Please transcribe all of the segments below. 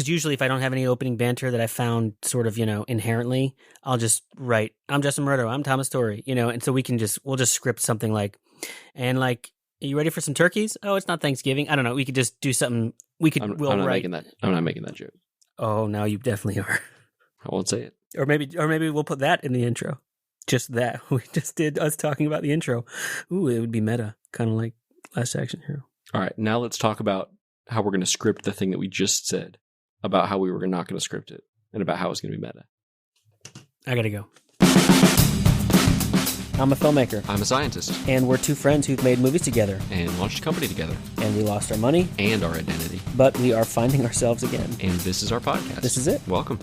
because usually if I don't have any opening banter that I found sort of, inherently, I'll just write, I'm Justin Murdo, I'm Thomas Torrey, and so we'll just script something like, and like, are you ready for some turkeys? Oh, it's not Thanksgiving. I don't know. We could just do something. I'm not making that joke. Oh, no, you definitely are. I won't say it. Or maybe we'll put that in the intro. Just that. We just did us talking about the intro. Ooh, it would be meta, kind of like Last Action Hero. All right, now let's talk about how we're going to script the thing that we just said, about how we were not going to script it, and about how it's going to be meta. I gotta go. I'm a filmmaker. I'm a scientist. And we're two friends who've made movies together. And launched a company together. And we lost our money. And our identity. But we are finding ourselves again. And this is our podcast. This is it. Welcome.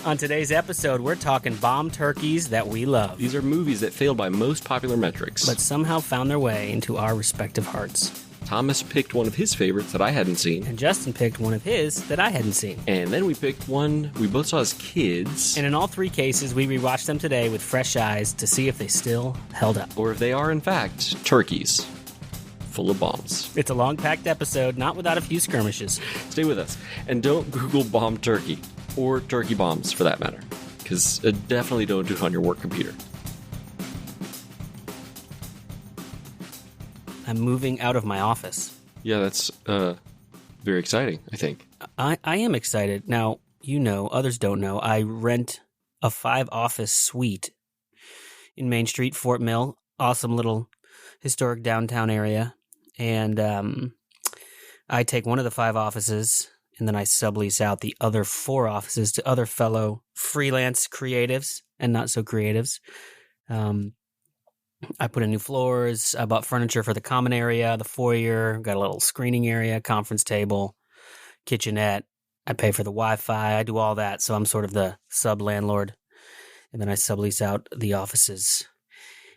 On today's episode, we're talking bomb turkeys that we love. These are movies that failed by most popular metrics, but somehow found their way into our respective hearts. Thomas picked one of his favorites that I hadn't seen. And Justin picked one of his that I hadn't seen. And then we picked one we both saw as kids. And in all three cases, we rewatched them today with fresh eyes to see if they still held up. Or if they are, in fact, turkeys full of bombs. It's a long-packed episode, not without a few skirmishes. Stay with us. And don't Google bomb turkey, or turkey bombs for that matter, because definitely don't do it on your work computer. I'm moving out of my office. Yeah, that's very exciting, I think. I am excited. Now, others don't know, I rent a 5-office suite in Main Street, Fort Mill. Awesome little historic downtown area. And I take one of the 5 offices, and then I sublease out the other 4 offices to other fellow freelance creatives and not so creatives. I put in new floors. I bought furniture for the common area, the foyer, got a little screening area, conference table, kitchenette. I pay for the Wi-Fi. I do all that. So I'm sort of the sub-landlord. And then I sublease out the offices.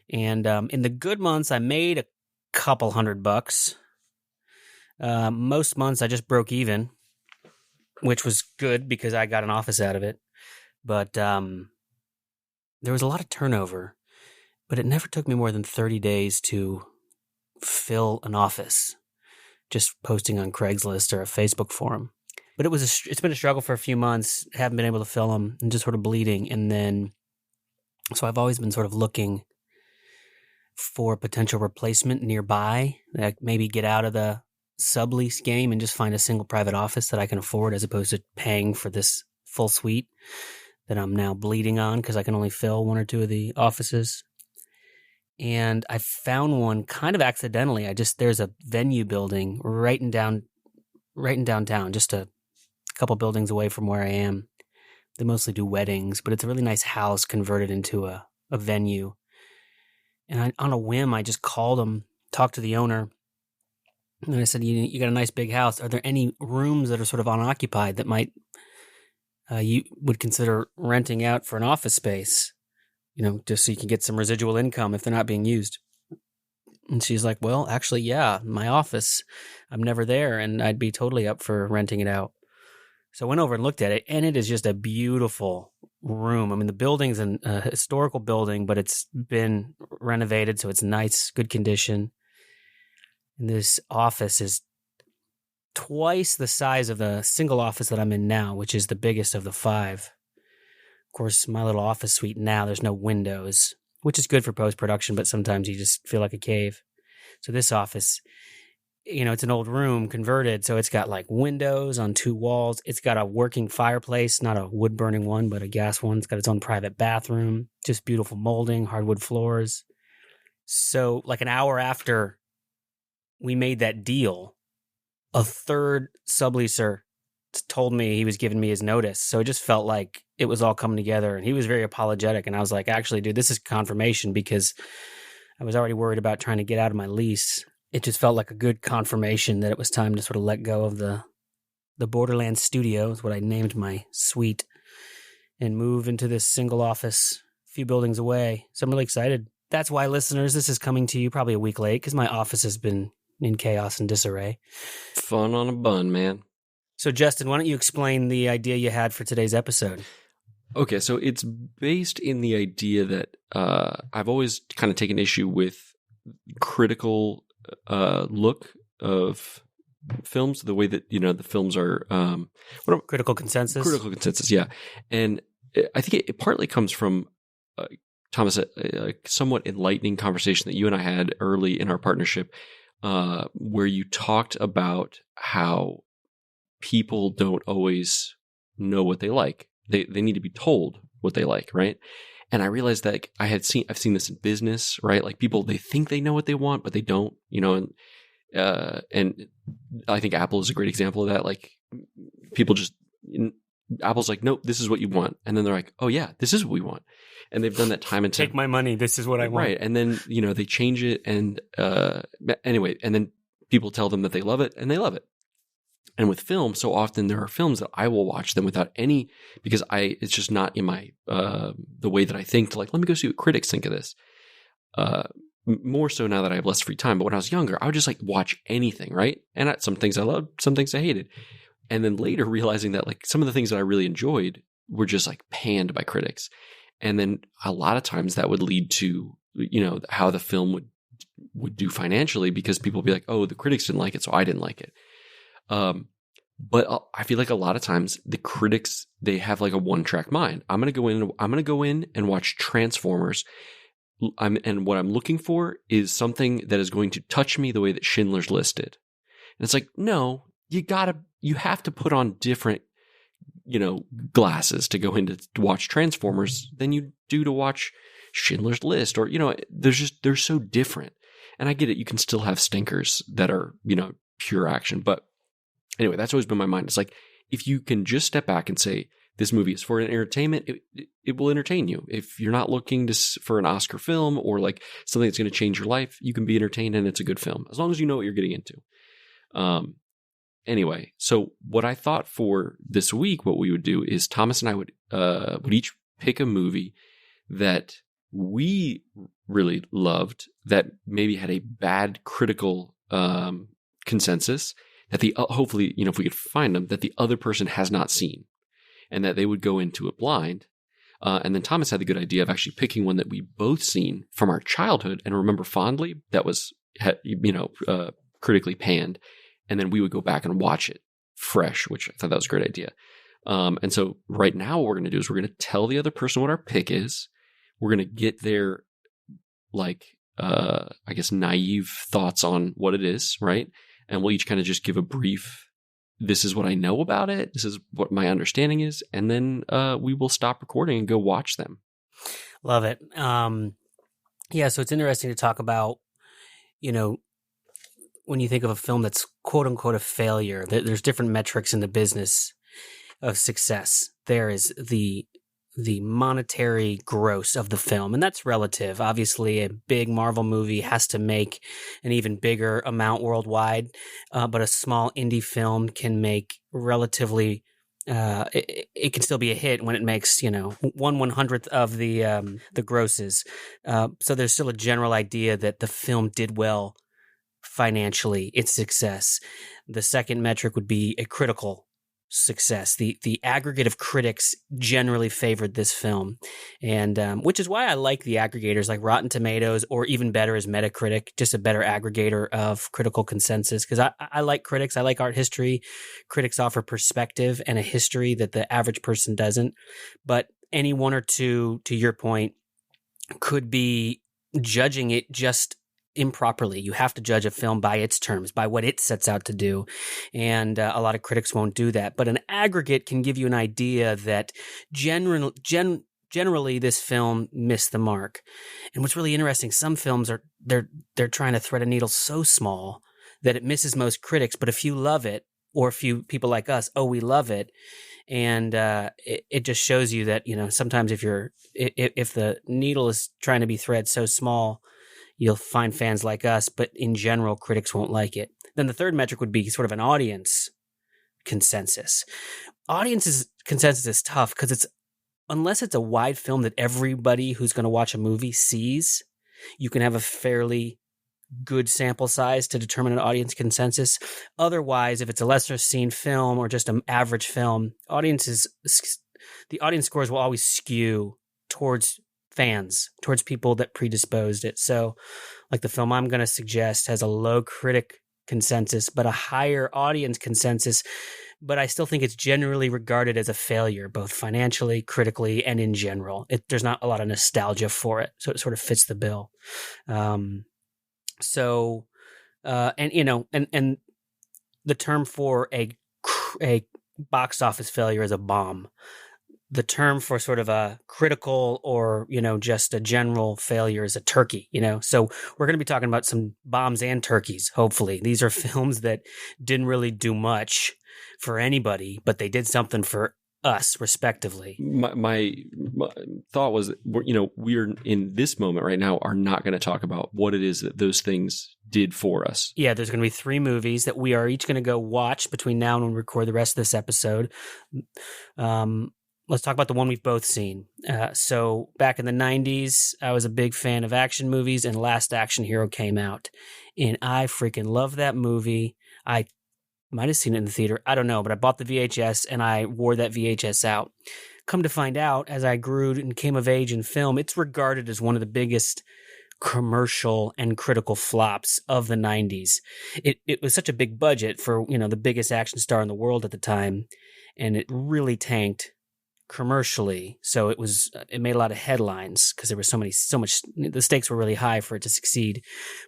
And in the good months, I made a couple $100. Most months, I just broke even, which was good because I got an office out of it. But there was a lot of turnover. But it never took me more than 30 days to fill an office, just posting on Craigslist or a Facebook forum. But it's been a struggle for a few months, haven't been able to fill them, and just sort of bleeding. And then, so I've always been sort of looking for potential replacement nearby, like maybe get out of the sublease game and just find a single private office that I can afford as opposed to paying for this full suite that I'm now bleeding on because I can only fill 1 or 2 of the offices. And I found one kind of accidentally. There's a venue building right in downtown, just a couple buildings away from where I am. They mostly do weddings, but it's a really nice house converted into a venue. And on a whim, I just called them, talked to the owner, and I said, you got a nice big house. Are there any rooms that are sort of unoccupied that you would consider renting out for an office space? Just so you can get some residual income if they're not being used. And she's like, well, actually, yeah, my office, I'm never there, and I'd be totally up for renting it out. So I went over and looked at it, and it is just a beautiful room. I mean, the building's a historical building, but it's been renovated, so it's nice, good condition. And this office is twice the size of the single office that I'm in now, which is the biggest of the 5. Of course, my little office suite now, there's no windows, which is good for post-production, but sometimes you just feel like a cave. So this office, it's an old room converted, so it's got like windows on 2 walls. It's got a working fireplace, not a wood-burning one, but a gas one. It's got its own private bathroom, just beautiful molding, hardwood floors. So like an hour after we made that deal, a third subleaser told me he was giving me his notice. So it just felt like it was all coming together, and he was very apologetic. And I was like, actually, dude, this is confirmation because I was already worried about trying to get out of my lease. It just felt like a good confirmation that it was time to sort of let go of the Borderlands studio, is what I named my suite, and move into this single office a few buildings away. So I'm really excited. That's why, listeners, this is coming to you probably a week late because my office has been in chaos and disarray. Fun on a bun, man. So, Justin, why don't you explain the idea you had for today's episode? Okay, so it's based in the idea that I've always kind of taken issue with critical look of films, the way that, the films are, Critical consensus. critical consensus. Yeah. And I think it partly comes from, Thomas, a somewhat enlightening conversation that you and I had early in our partnership, where you talked about how people don't always know what they like. They need to be told what they like, right? And I realized that I've seen this in business, right? Like people, they think they know what they want, but they don't, and I think Apple is a great example of that. Like people Apple's like, nope, this is what you want. And then they're like, oh yeah, this is what we want. And they've done that time and time. Take my money. This is what I want. Right. And then, they change it. And anyway, and then people tell them that they love it and they love it. And with film, so often there are films that I will watch them without any, because it's just not in my, the way that I think to like, let me go see what critics think of this. More so now that I have less free time. But when I was younger, I would just like watch anything, right? And some things I loved, some things I hated. And then later realizing that like some of the things that I really enjoyed were just like panned by critics. And then a lot of times that would lead to, how the film would do financially, because people would be like, oh, the critics didn't like it, so I didn't like it. But I feel like a lot of times the critics, they have like a one-track mind. I'm going to go in and watch Transformers. And what I'm looking for is something that is going to touch me the way that Schindler's List did. And it's like, no, you have to put on different, glasses to go in to watch Transformers than you do to watch Schindler's List, or, they're so different. And I get it. You can still have stinkers that are, pure action. But anyway, that's always been my mind. It's like, if you can just step back and say, this movie is for an entertainment, it will entertain you. If you're not looking for an Oscar film or like something that's going to change your life, you can be entertained and it's a good film, as long as you know what you're getting into. Anyway, so what I thought for this week, what we would do is Thomas and I would each pick a movie that we really loved that maybe had a bad critical consensus that hopefully, if we could find them, that the other person has not seen, and that they would go into it blind. And then Thomas had the good idea of actually picking one that we both seen from our childhood and remember fondly that was, critically panned. And then we would go back and watch it fresh, which I thought that was a great idea. And so right now what we're going to do is we're going to tell the other person what our pick is. We're going to get their, naive thoughts on what it is, right? And we'll each kind of just give a brief, this is what I know about it, this is what my understanding is, and then we will stop recording and go watch them. Love it. Yeah, so it's interesting to talk about, when you think of a film that's quote unquote a failure, there's different metrics in the business of success. There is the monetary gross of the film, and that's relative. Obviously, a big Marvel movie has to make an even bigger amount worldwide, but a small indie film can make relatively. It can still be a hit when it makes 1/100th of the grosses. So there's still a general idea that the film did well financially. It's success. The second metric would be a critical success. The aggregate of critics generally favored this film, and which is why I like the aggregators like Rotten Tomatoes, or even better is Metacritic, just a better aggregator of critical consensus, because I like critics. I like art history. Critics offer perspective and a history that the average person doesn't. But any one or two, to your point, could be judging it just improperly. You have to judge a film by its terms, by what it sets out to do. And a lot of critics won't do that. But an aggregate can give you an idea that generally this film missed the mark. And what's really interesting, some films they're trying to thread a needle so small that it misses most critics. But if you love it, or a few people like us, we love it. And it just shows you that, sometimes if the needle is trying to be thread so small, you'll find fans like us, but in general, critics won't like it. Then the third metric would be sort of an audience consensus. Audience consensus is tough because unless it's a wide film that everybody who's going to watch a movie sees, you can have a fairly good sample size to determine an audience consensus. Otherwise, if it's a lesser seen film or just an average film, the audience scores will always skew towards fans, towards people that predisposed it. So like the film I'm going to suggest has a low critic consensus, but a higher audience consensus. But I still think it's generally regarded as a failure, both financially, critically, and in general. There's not a lot of nostalgia for it, so it sort of fits the bill. And the term for a box office failure is a bomb. The term for sort of a critical or, just a general failure is a turkey, So we're going to be talking about some bombs and turkeys, hopefully. These are films that didn't really do much for anybody, but they did something for us, respectively. My thought was, we're in this moment right now are not going to talk about what it is that those things did for us. Yeah, there's going to be 3 movies that we are each going to go watch between now and when we record the rest of this episode. Let's talk about the one we've both seen. So back in the 90s, I was a big fan of action movies, and Last Action Hero came out. And I freaking love that movie. I might have seen it in the theater. I don't know, but I bought the VHS, and I wore that VHS out. Come to find out, as I grew and came of age in film, it's regarded as one of the biggest commercial and critical flops of the 90s. It was such a big budget for, the biggest action star in the world at the time, and it really tanked commercially. So it made a lot of headlines because there was so much, the stakes were really high for it to succeed.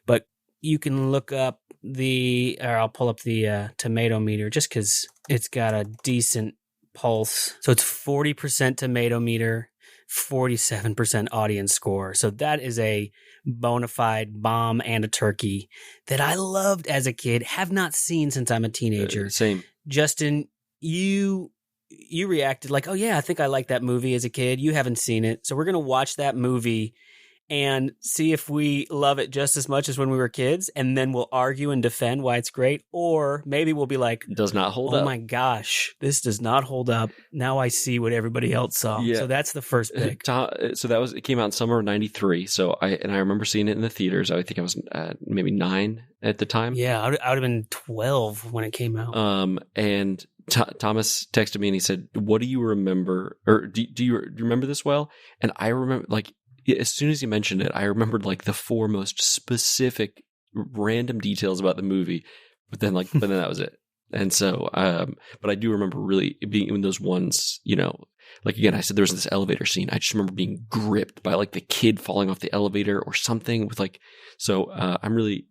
But you can look up I'll pull up the tomato meter just because it's got a decent pulse. So it's 40% tomato meter, 47% audience score. So that is a bona fide bomb and a turkey that I loved as a kid, have not seen since I'm a teenager. Same. Justin, you reacted like, oh yeah, I think I liked that movie as a kid. You haven't seen it. So we're going to watch that movie and see if we love it just as much as when we were kids. And then we'll argue and defend why it's great. Or maybe we'll be like, does not hold up. Oh my gosh, this does not hold up. Now I see what everybody else saw. Yeah. So that's the first pick. So it came out in summer of 93. So I remember seeing it in the theaters. I think I was maybe 9 at the time. Yeah. I would have been 12 when it came out. And Thomas texted me and he said, what do you remember? Or do you remember this well? And I remember, like, as soon as he mentioned it, I remembered like the 4 most specific random details about the movie, but then that was it. And so, but I do remember really being in those ones, like again, I said there was this elevator scene. I just remember being gripped by like the kid falling off the elevator or something with like, so I'm really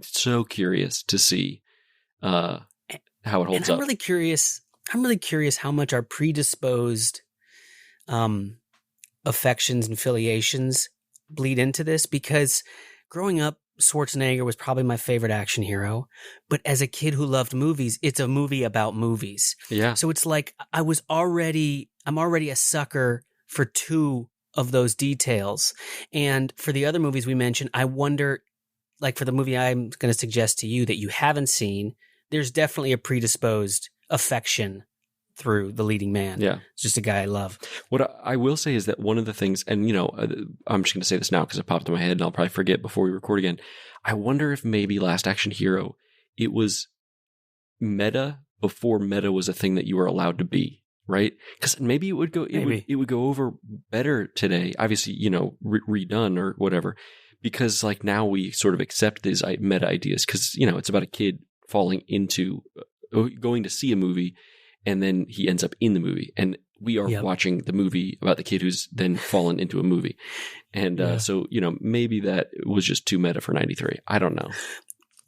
so curious to see how it holds up. I'm really curious how much our predisposed affections and affiliations bleed into this, because growing up, Schwarzenegger was probably my favorite action hero. But as a kid who loved movies, it's a movie about movies. Yeah. So it's like I'm already a sucker for 2 of those details. And for the other movies we mentioned, I wonder, like for the movie I'm going to suggest to you that you haven't seen, there's definitely a predisposed affection through the leading man. Yeah. It's just a guy I love. What I will say is that one of the things, and I'm just going to say this now because it popped in my head and I'll probably forget before we record again. I wonder if maybe Last Action Hero, it was meta before meta was a thing that you were allowed to be, right? Because maybe it would go, it would go over better today. Obviously, redone or whatever, because like now we sort of accept these meta ideas because, it's about a kid falling into going to see a movie. And then he ends up in the movie. And we are watching the movie about the kid who's then fallen into a movie. And so, maybe that was just too meta for 93. I don't know.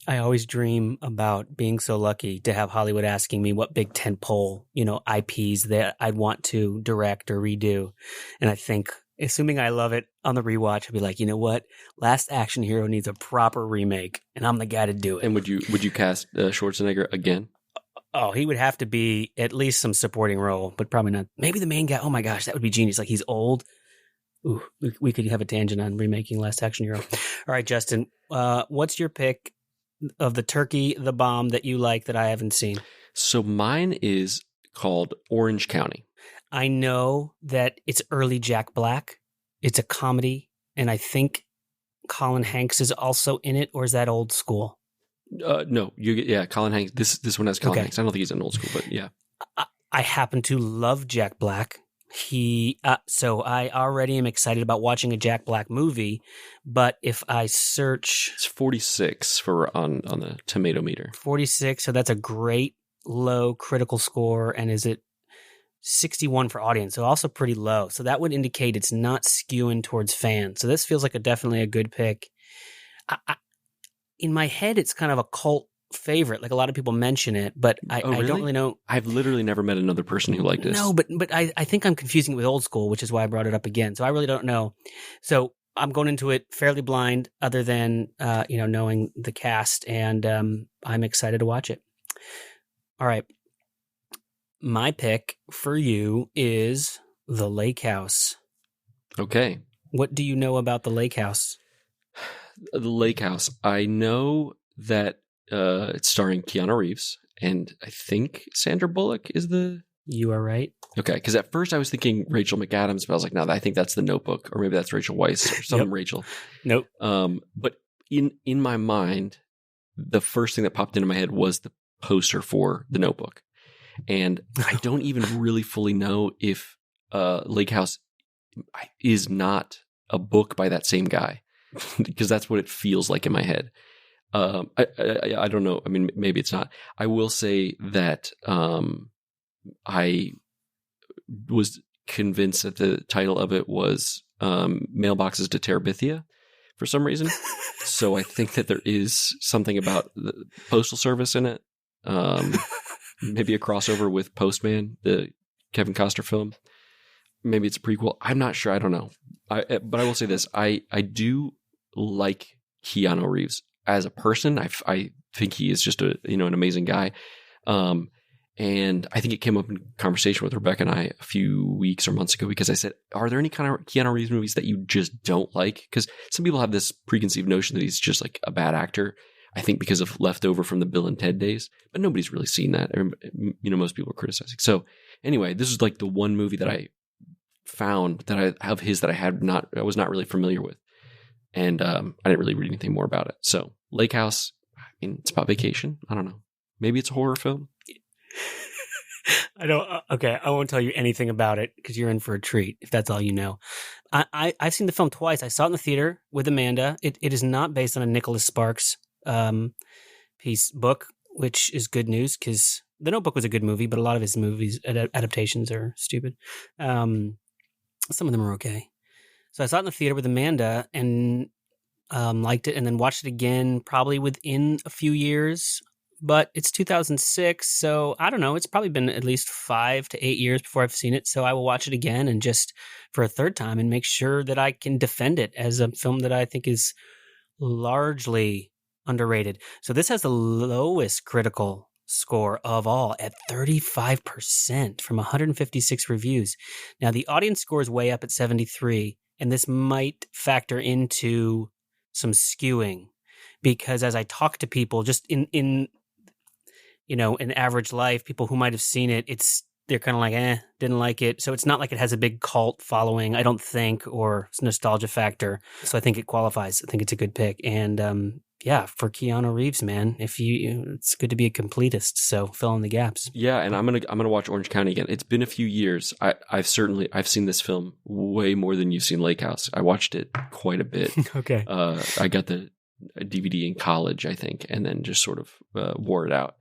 I always dream about being so lucky to have Hollywood asking me what big tentpole, IPs that I'd want to direct or redo. And I think, assuming I love it on the rewatch, I'd be like, you know what? Last Action Hero needs a proper remake. And I'm the guy to do it. And would you cast Schwarzenegger again? Oh, he would have to be at least some supporting role, but probably not. Maybe the main guy. Oh my gosh, that would be genius. Like he's old. Ooh, we could have a tangent on remaking Last Action Hero. All right, Justin, what's your pick of the turkey, the bomb that you like that I haven't seen? So mine is called Orange County. I know that it's early Jack Black. It's a comedy, and I think Colin Hanks is also in it, or is that old school? No, Colin Hanks. This one has Colin Hanks. I don't think he's an old school, but yeah. I happen to love Jack Black. So I already am excited about watching a Jack Black movie, but if I search It's 46 for on the tomato meter. 46, so that's a great low critical score, and is it 61 for audience? So also pretty low. So that would indicate it's not skewing towards fans. So this feels like definitely a good pick. In my head, it's kind of a cult favorite. Like a lot of people mention it, but I don't really know. I've literally never met another person who liked this. No, but I think I'm confusing it with Old School, which is why I brought it up again. So I really don't know. So I'm going into it fairly blind, other than knowing the cast, and I'm excited to watch it. All right, my pick for you is The Lake House. Okay, what do you know about The Lake House? The Lake House. I know that it's starring Keanu Reeves, and I think Sandra Bullock is the... You are right. Okay, because at first I was thinking Rachel McAdams, but I was like, no, I think that's The Notebook, or maybe that's Rachel Weisz, or some Rachel. Nope. But in my mind, the first thing that popped into my head was the poster for The Notebook. And I don't even really fully know if Lake House is not a book by that same guy, because that's what it feels like in my head. I don't know. I mean, maybe it's not. I will say that I was convinced that the title of it was Mailboxes to Terabithia for some reason. So I think that there is something about the Postal Service in it. Maybe a crossover with Postman, the Kevin Costner film. Maybe it's a prequel. I'm not sure. I don't know. But I will say this. I do like Keanu Reeves as a person. I think he is just an amazing guy. And I think it came up in conversation with Rebecca and I a few weeks or months ago, because I said, are there any kind of Keanu Reeves movies that you just don't like? Because some people have this preconceived notion that he's just like a bad actor. I think because of Leftover from the Bill and Ted days, but nobody's really seen that. Most people are criticizing. So anyway, this is like the one movie that I found that I have his that I was not really familiar with. And I didn't really read anything more about it. So Lake House, I mean, it's about vacation. I don't know. Maybe it's a horror film. Okay, I won't tell you anything about it because you're in for a treat if that's all you know. I've seen the film twice. I saw it in the theater with Amanda. It is not based on a Nicholas Sparks book, which is good news because The Notebook was a good movie, but a lot of his movies adaptations are stupid. Some of them are okay. So I saw it in the theater with Amanda and liked it, and then watched it again probably within a few years. But it's 2006, so I don't know. It's probably been at least 5 to 8 years before I've seen it. So I will watch it again and just for a third time and make sure that I can defend it as a film that I think is largely underrated. So this has the lowest critical score of all at 35% from 156 reviews. Now the audience score is way up at 73, and this might factor into some skewing because as I talk to people just in average life, people who might have seen it, they're kind of like, didn't like it. So it's not like it has a big cult following, I don't think, or nostalgia factor. So I think it qualifies. I think it's a good pick. And for Keanu Reeves, man, it's good to be a completist. So fill in the gaps. Yeah, and I'm gonna watch Orange County again. It's been a few years. I've seen this film way more than you've seen Lake House. I watched it quite a bit. Okay. I got the DVD in college, I think, and then just sort of wore it out.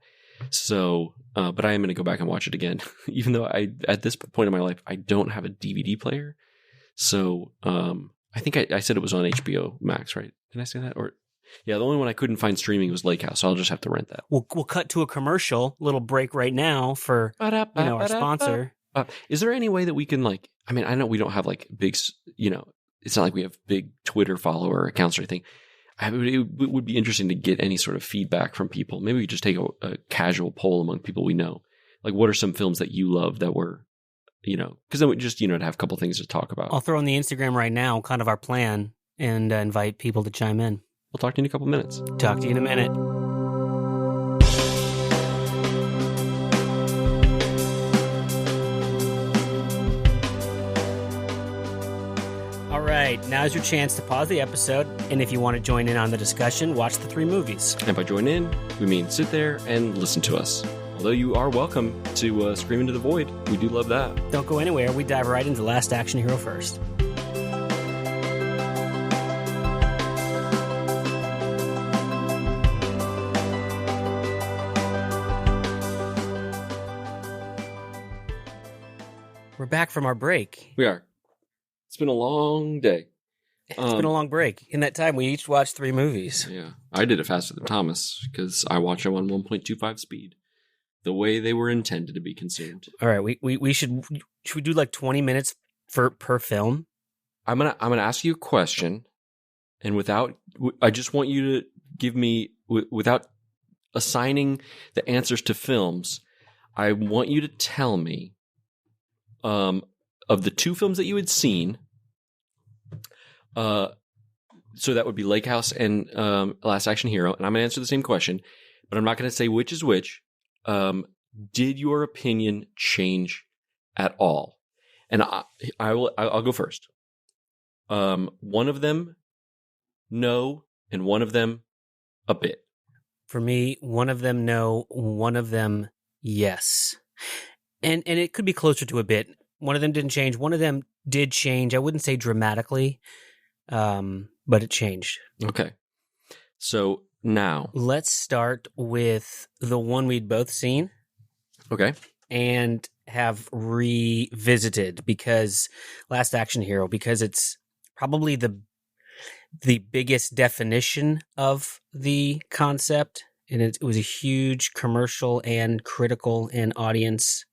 So, but I am going to go back and watch it again, even though at this point in my life, I don't have a DVD player. So, I think I said it was on HBOMax, right? Did I say that? Or, yeah, the only one I couldn't find streaming was Lake House. So I'll just have to rent that. We'll cut to a commercial, little break right now for, our sponsor. Is there any way that we can I know we don't have big, it's not like we have big Twitter follower accounts or anything. It would be interesting to get any sort of feedback from people. Maybe we just take a casual poll among people we know. Like, what are some films that you love that were, because then we just, to have a couple things to talk about. I'll throw on the Instagram right now, kind of our plan, and invite people to chime in. We'll talk to you in a couple minutes. Talk to you in a minute. All right, now's your chance to pause the episode, and if you want to join in on the discussion, watch the 3 movies. And by join in, we mean sit there and listen to us. Although you are welcome to scream into the void. We do love that. Don't go anywhere. We dive right into Last Action Hero first. We're back from our break. We are. It's been a long day. It's been a long break. In that time, we each watched 3 movies. Yeah. I did it faster than Thomas because I watched them on 1.25 speed. The way they were intended to be consumed. All right, we should we do like 20 minutes per film? I'm gonna ask you a question, and I just want you to give me without assigning the answers to films. I want you to tell me, of the 2 films that you had seen, so that would be Lake House and Last Action Hero, and I'm gonna answer the same question, but I'm not gonna say which is which. Did your opinion change at all? And I'll go first. One of them, no, and one of them, a bit. For me, one of them, no, one of them, yes. And it could be closer to a bit. One of them didn't change. One of them did change. I wouldn't say dramatically, but it changed. Okay. So now let's start with the one we'd both seen. Okay. And have revisited because Last Action Hero, because it's probably the biggest definition of the concept. And it was a huge commercial and critical and audience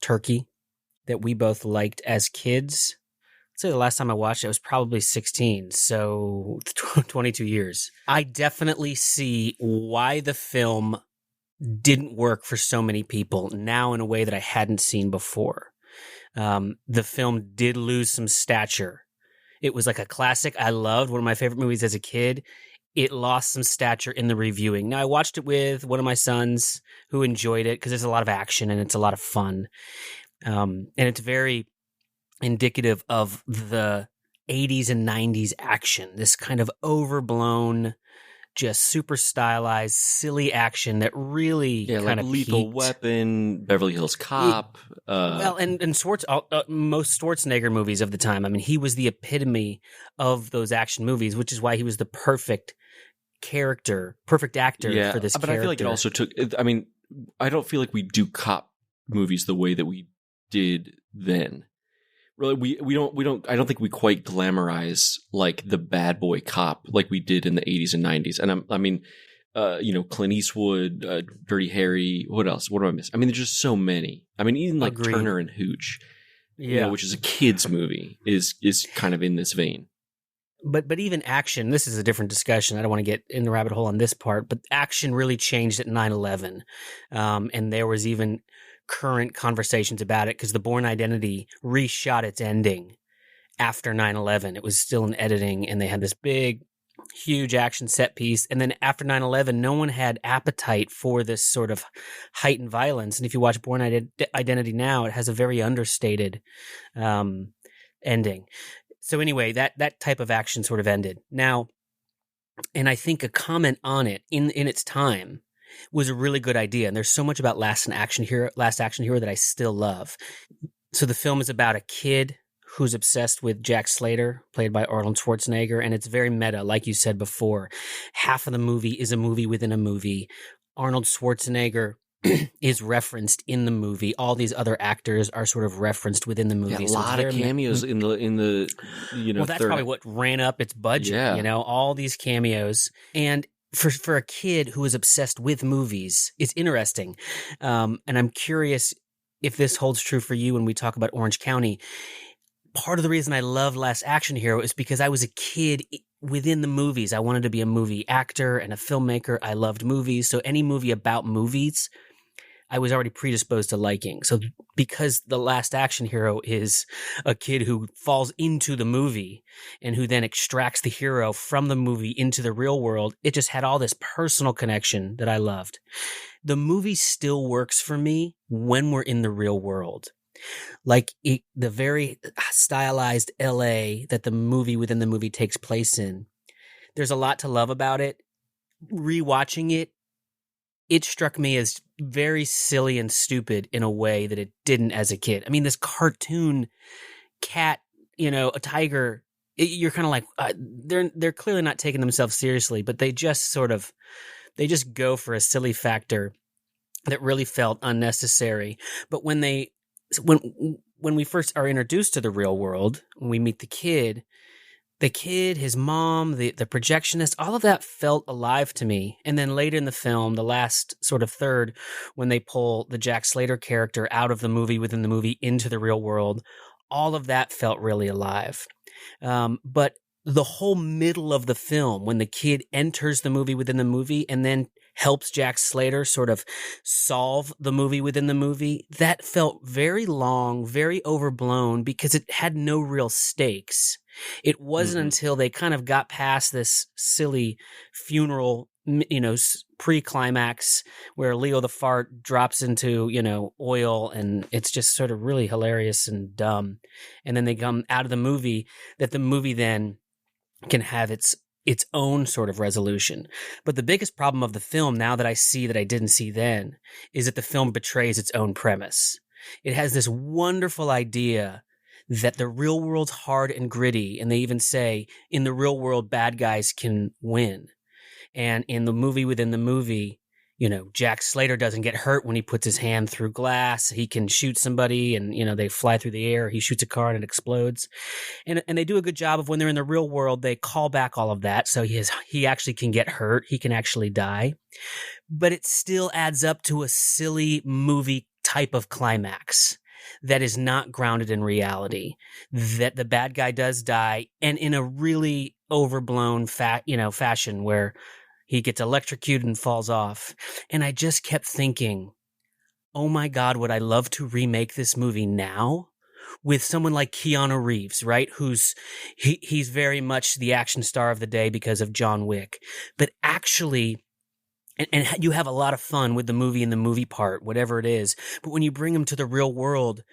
turkey that we both liked as kids. I'd say the last time I watched it was probably 16, so 22 years. I definitely see why the film didn't work for so many people now in a way that I hadn't seen before. The film did lose some stature. It was like a classic I loved, one of my favorite movies as a kid. It lost some stature in the reviewing. Now, I watched it with one of my sons who enjoyed it because there's a lot of action and it's a lot of fun. And it's very indicative of the 80s and 90s action, this kind of overblown, just super stylized, silly action that really kind of Lethal peaked. Weapon, Beverly Hills Cop. And most Schwarzenegger movies of the time. I mean, he was the epitome of those action movies, which is why he was the perfect actor for this character. But I feel like it also took. I mean, I don't feel like we do cop movies the way that we did then. Really, we don't. I don't think we quite glamorize like the bad boy cop like we did in the 80s and 90s. And I mean, Clint Eastwood, Dirty Harry. What else? What do I miss? I mean, there's just so many. I mean, even like Agreed. Turner and Hooch, which is a kids movie, is kind of in this vein. But even action, this is a different discussion. I don't want to get in the rabbit hole on this part, but action really changed at 9/11. And there was even current conversations about it because the Bourne Identity reshot its ending after 9/11. It was still in editing and they had this big, huge action set piece. And then after 9/11, no one had appetite for this sort of heightened violence. And if you watch Bourne Identity now, it has a very understated ending. So anyway, that type of action sort of ended. Now, and I think a comment on it in its time was a really good idea. And there's so much about Last Action Hero that I still love. So the film is about a kid who's obsessed with Jack Slater, played by Arnold Schwarzenegger, and it's very meta, like you said before. Half of the movie is a movie within a movie. Arnold Schwarzenegger is referenced in the movie. All these other actors are sort of referenced within the movie. Yeah, a lot of cameos in the well, that's probably what ran up its budget. Yeah. All these cameos. And for a kid who is obsessed with movies, it's interesting. And I'm curious if this holds true for you when we talk about Orange County. Part of the reason I love Last Action Hero is because I was a kid within the movies. I wanted to be a movie actor and a filmmaker. I loved movies. So any movie about movies, I was already predisposed to liking. So because The Last Action Hero is a kid who falls into the movie and who then extracts the hero from the movie into the real world, it just had all this personal connection that I loved. The movie still works for me when we're in the real world. Like the very stylized LA that the movie within the movie takes place in. There's a lot to love about it. Rewatching it, it struck me as very silly and stupid in a way that it didn't as a kid. I mean, this cartoon cat, a tiger, you're kind of like, they're clearly not taking themselves seriously, but they just go for a silly factor that really felt unnecessary. But when we first are introduced to the real world, when we meet the kid, his mom, the projectionist, all of that felt alive to me. And then later in the film, the last sort of third, when they pull the Jack Slater character out of the movie, within the movie, into the real world, all of that felt really alive. But the whole middle of the film, when the kid enters the movie within the movie and then helps Jack Slater sort of solve the movie within the movie, that felt very long, very overblown, because it had no real stakes. It wasn't until they kind of got past this silly funeral, pre-climax where Leo the Fart drops into, oil, and it's just sort of really hilarious and dumb. And then they come out of the movie, that the movie then can have its own sort of resolution. But the biggest problem of the film, now that I see that I didn't see then, is that the film betrays its own premise. It has this wonderful idea that the real world's hard and gritty, and they even say, in the real world, bad guys can win. And in the movie within the movie, Jack Slater doesn't get hurt when he puts his hand through glass. He can shoot somebody and, they fly through the air. He shoots a car and it explodes. And they do a good job of, when they're in the real world, they call back all of that. So he actually can get hurt. He can actually die. But it still adds up to a silly movie type of climax that is not grounded in reality, that the bad guy does die, and in a really overblown fashion where he gets electrocuted and falls off. And I just kept thinking, oh my God, would I love to remake this movie now with someone like Keanu Reeves, right? He's very much the action star of the day because of John Wick, but actually, and you have a lot of fun with the movie and the movie part, whatever it is. But when you bring him to the real world,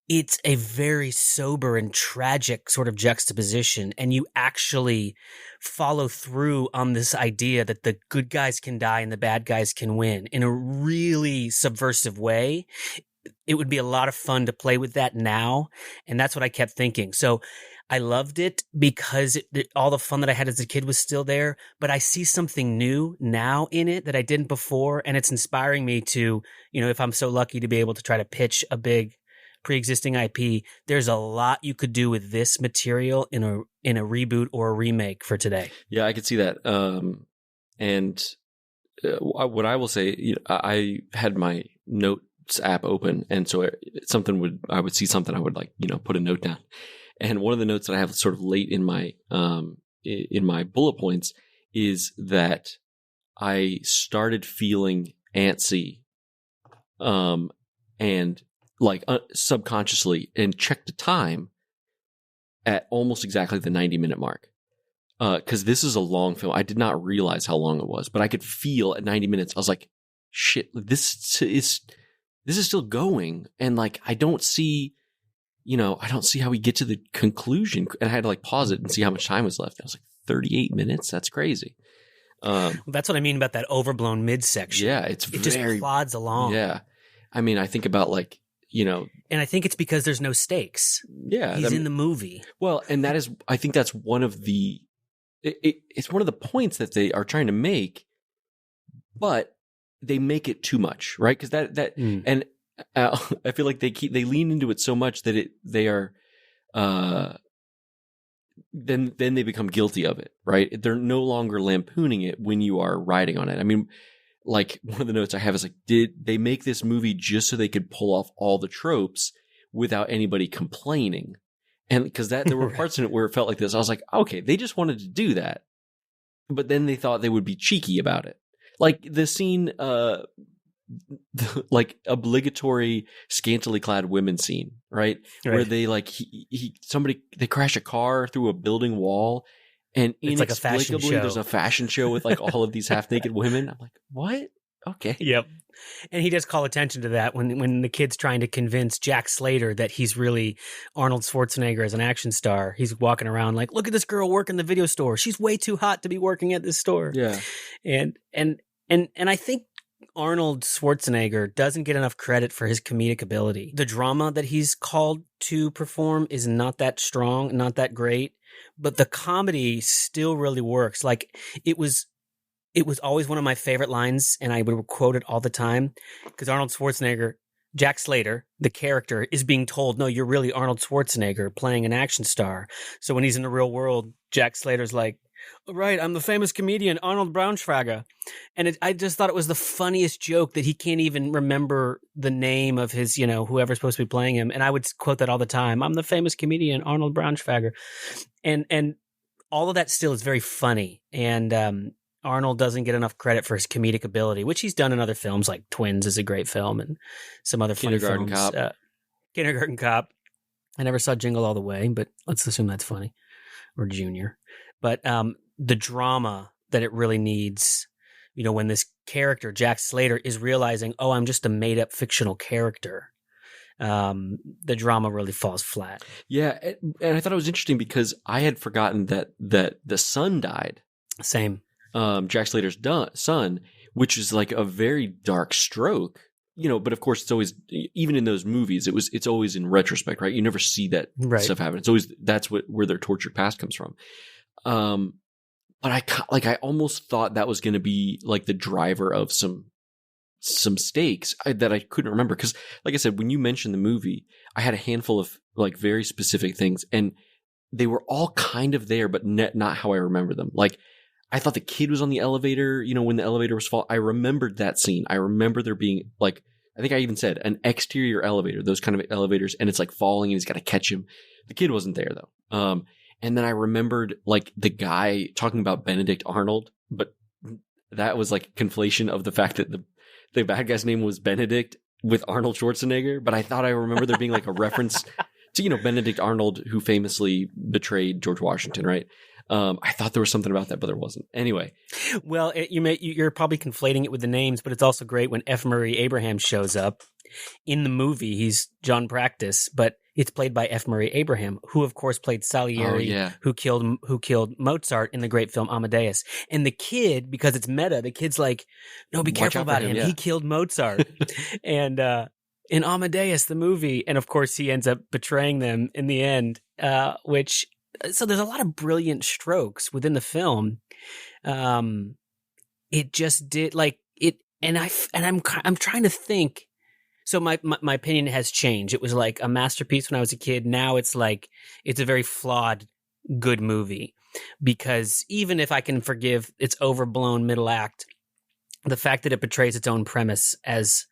it's a very sober and tragic sort of juxtaposition. And you actually follow through on this idea that the good guys can die and the bad guys can win in a really subversive way. It would be a lot of fun to play with that now. And that's what I kept thinking. So I loved it because all the fun that I had as a kid was still there, but I see something new now in it that I didn't before. And it's inspiring me to, if I'm so lucky to be able to try to pitch a big pre-existing IP, there's a lot you could do with this material in a reboot or a remake for today. Yeah, I could see that. What I will say, I had my notes app open, and so I would see something, I would put a note down. And one of the notes that I have sort of late in my bullet points is that I started feeling antsy, and subconsciously, and checked the time at almost exactly the 90-minute mark. Because this is a long film. I did not realize how long it was, but I could feel at 90 minutes, I was like, shit, this is still going. And I don't see how we get to the conclusion. And I had to pause it and see how much time was left. I was like, 38 minutes? That's crazy. That's what I mean about that overblown midsection. Yeah, it just plods along. Yeah. I mean, I think about and I think it's because there's no stakes. Yeah. He's in the movie. Well, and I think that's one of the, it's one of the points that they are trying to make, but they make it too much, right? Because and I feel like they lean into it so much that they are, then they become guilty of it, right? They're no longer lampooning it when you are riding on it. I mean, one of the notes I have is did they make this movie just so they could pull off all the tropes without anybody complaining? And because there were parts in it where it felt like this, I was like, okay, they just wanted to do that, but then they thought they would be cheeky about it, like the scene, obligatory scantily clad women scene, right? Where they they crash a car through a building wall, and inexplicably there's a fashion show with all of these half naked women. I'm like, what? Okay. Yep. And he does call attention to that when the kid's trying to convince Jack Slater that he's really Arnold Schwarzenegger as an action star. He's walking around look at this girl working the video store. She's way too hot to be working at this store. Yeah. And I think Arnold Schwarzenegger doesn't get enough credit for his comedic ability. The drama that he's called to perform is not that strong, not that great, but the comedy still really works. Like it was always one of my favorite lines, and I would quote it all the time because Arnold Schwarzenegger, Jack Slater, the character, is being told, no, you're really Arnold Schwarzenegger playing an action star. So when he's in the real world, Jack Slater's like, right, I'm the famous comedian Arnold Braunschweiger. And I just thought it was the funniest joke that he can't even remember the name of his, whoever's supposed to be playing him. And I would quote that all the time. I'm the famous comedian Arnold Braunschweiger. And all of that still is very funny. And Arnold doesn't get enough credit for his comedic ability, which he's done in other films, like Twins is a great film and some other funny films. Kindergarten Cop. I never saw Jingle All the Way, but let's assume that's funny. Or Junior. But the drama that it really needs, when this character, Jack Slater, is realizing, oh, I'm just a made-up fictional character, the drama really falls flat. Yeah, and I thought it was interesting because I had forgotten that the son died. Same. Jack Slater's son, which is like a very dark stroke. But of course, it's always, even in those movies, it's always in retrospect, right? You never see that stuff happen. It's always, that's where their tortured past comes from. But I almost thought that was going to be like the driver of some stakes that I couldn't remember. Cause like I said, when you mentioned the movie, I had a handful of like very specific things and they were all kind of there, but not how I remember them. Like, I thought the kid was on the elevator, when the elevator was falling. I remembered that scene. I remember there being like, I think I even said an exterior elevator, those kind of elevators, and it's like falling and he's got to catch him. The kid wasn't there though. And then I remembered like the guy talking about Benedict Arnold, but that was like a conflation of the fact that the bad guy's name was Benedict with Arnold Schwarzenegger. But I thought I remember there being like a reference to, Benedict Arnold, who famously betrayed George Washington, right? I thought there was something about that, but there wasn't. Anyway. Well, you're probably conflating it with the names, but it's also great when F. Murray Abraham shows up. In the movie, he's John Practice, but it's played by F. Murray Abraham, who of course played Salieri, who killed Mozart in the great film Amadeus. And the kid, because it's meta, the kid's like, no, be careful about him. Yeah. He killed Mozart. And in Amadeus, the movie, and of course he ends up betraying them in the end, so there's a lot of brilliant strokes within the film. It just did like it, and I'm trying to think. So my opinion has changed. It was like a masterpiece when I was a kid. Now it's like it's a very flawed, good movie because even if I can forgive its overblown middle act, the fact that it betrays its own premise as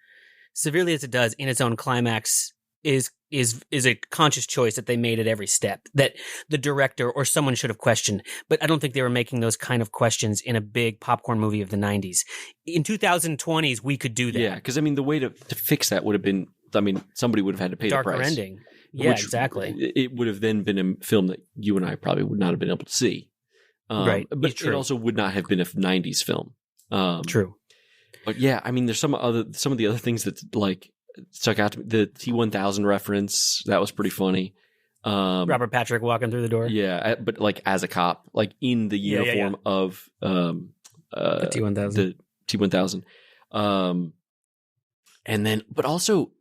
severely as it does in its own climax is a conscious choice that they made at every step that the director or someone should have questioned. But I don't think they were making those kind of questions in a big popcorn movie of the 90s. In 2020s, we could do that. Yeah, because the way to fix that would have been, somebody would have had to pay darker the price. Ending. Yeah, exactly. It would have then been a film that you and I probably would not have been able to see. Right. But it also would not have been a 90s film. True. But yeah, there's some of the other things that like stuck out to me. The T-1000 reference, that was pretty funny. Robert Patrick walking through the door. Yeah, but like as a cop, like in the uniform of the T-1000. The T-1000. And then, but also,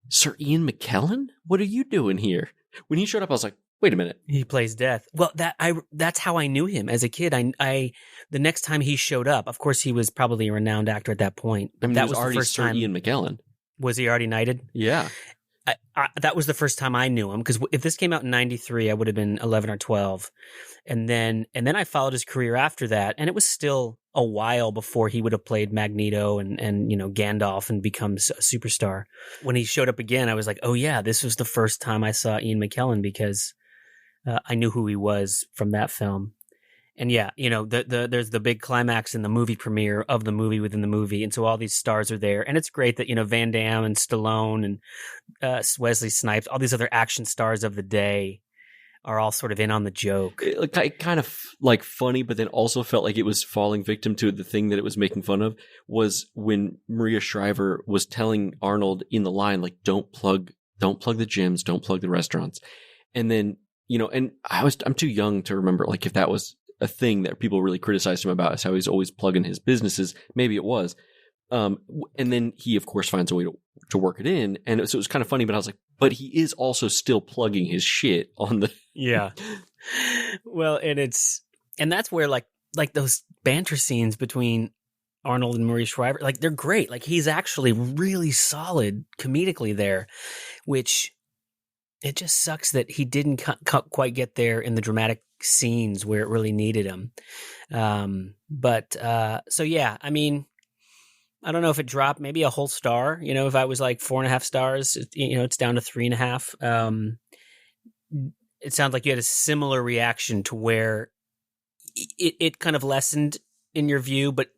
Sir Ian McKellen? What are you doing here? When he showed up, I was like, wait a minute. He plays Death. Well, that's how I knew him as a kid. I the next time he showed up, of course, he was probably a renowned actor at that point. That was already the first Sir time. Ian McKellen. Was he already knighted? Yeah. That was the first time I knew him because if this came out in 93, I would have been 11 or 12. And then I followed his career after that. And it was still a while before he would have played Magneto and Gandalf and become a superstar. When he showed up again, I was like, oh yeah, this was the first time I saw Ian McKellen because I knew who he was from that film. And yeah, there's the big climax in the movie premiere of the movie within the movie. And so all these stars are there. And it's great that, Van Damme and Stallone and Wesley Snipes, all these other action stars of the day are all sort of in on the joke. It kind of like funny, but then also felt like it was falling victim to the thing that it was making fun of was when Maria Shriver was telling Arnold in the line, like, don't plug the gyms, don't plug the restaurants. And then, and I'm too young to remember like if that was a thing that people really criticized him about is how he's always plugging his businesses. Maybe it was, And then he, of course, finds a way to work it in. And so it was kind of funny, but I was like, but he is also still plugging his shit on the. Yeah. Well, and that's where like those banter scenes between Arnold and Maurice Shriver, like they're great. Like he's actually really solid comedically there, which it just sucks that he didn't quite get there in the dramatic scenes where it really needed him. So yeah, I mean, I don't know if it dropped maybe a whole star, if I was like 4.5 stars, it's down to 3.5. It sounds like you had a similar reaction to where it kind of lessened in your view, but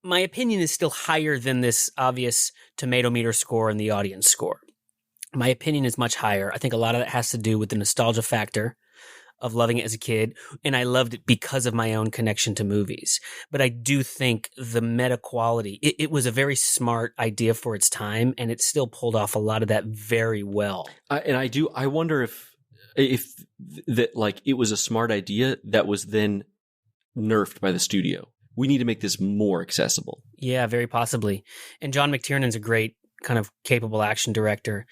my opinion is still higher than this obvious tomato meter score and the audience score. My opinion is much higher. I think a lot of that has to do with the nostalgia factor of loving it as a kid, and I loved it because of my own connection to movies. But I do think the meta quality, it was a very smart idea for its time, and it still pulled off a lot of that very well. I wonder if that, like, it was a smart idea that was then nerfed by the studio. We need to make this more accessible. Yeah, very possibly. And John McTiernan's a great kind of capable action director.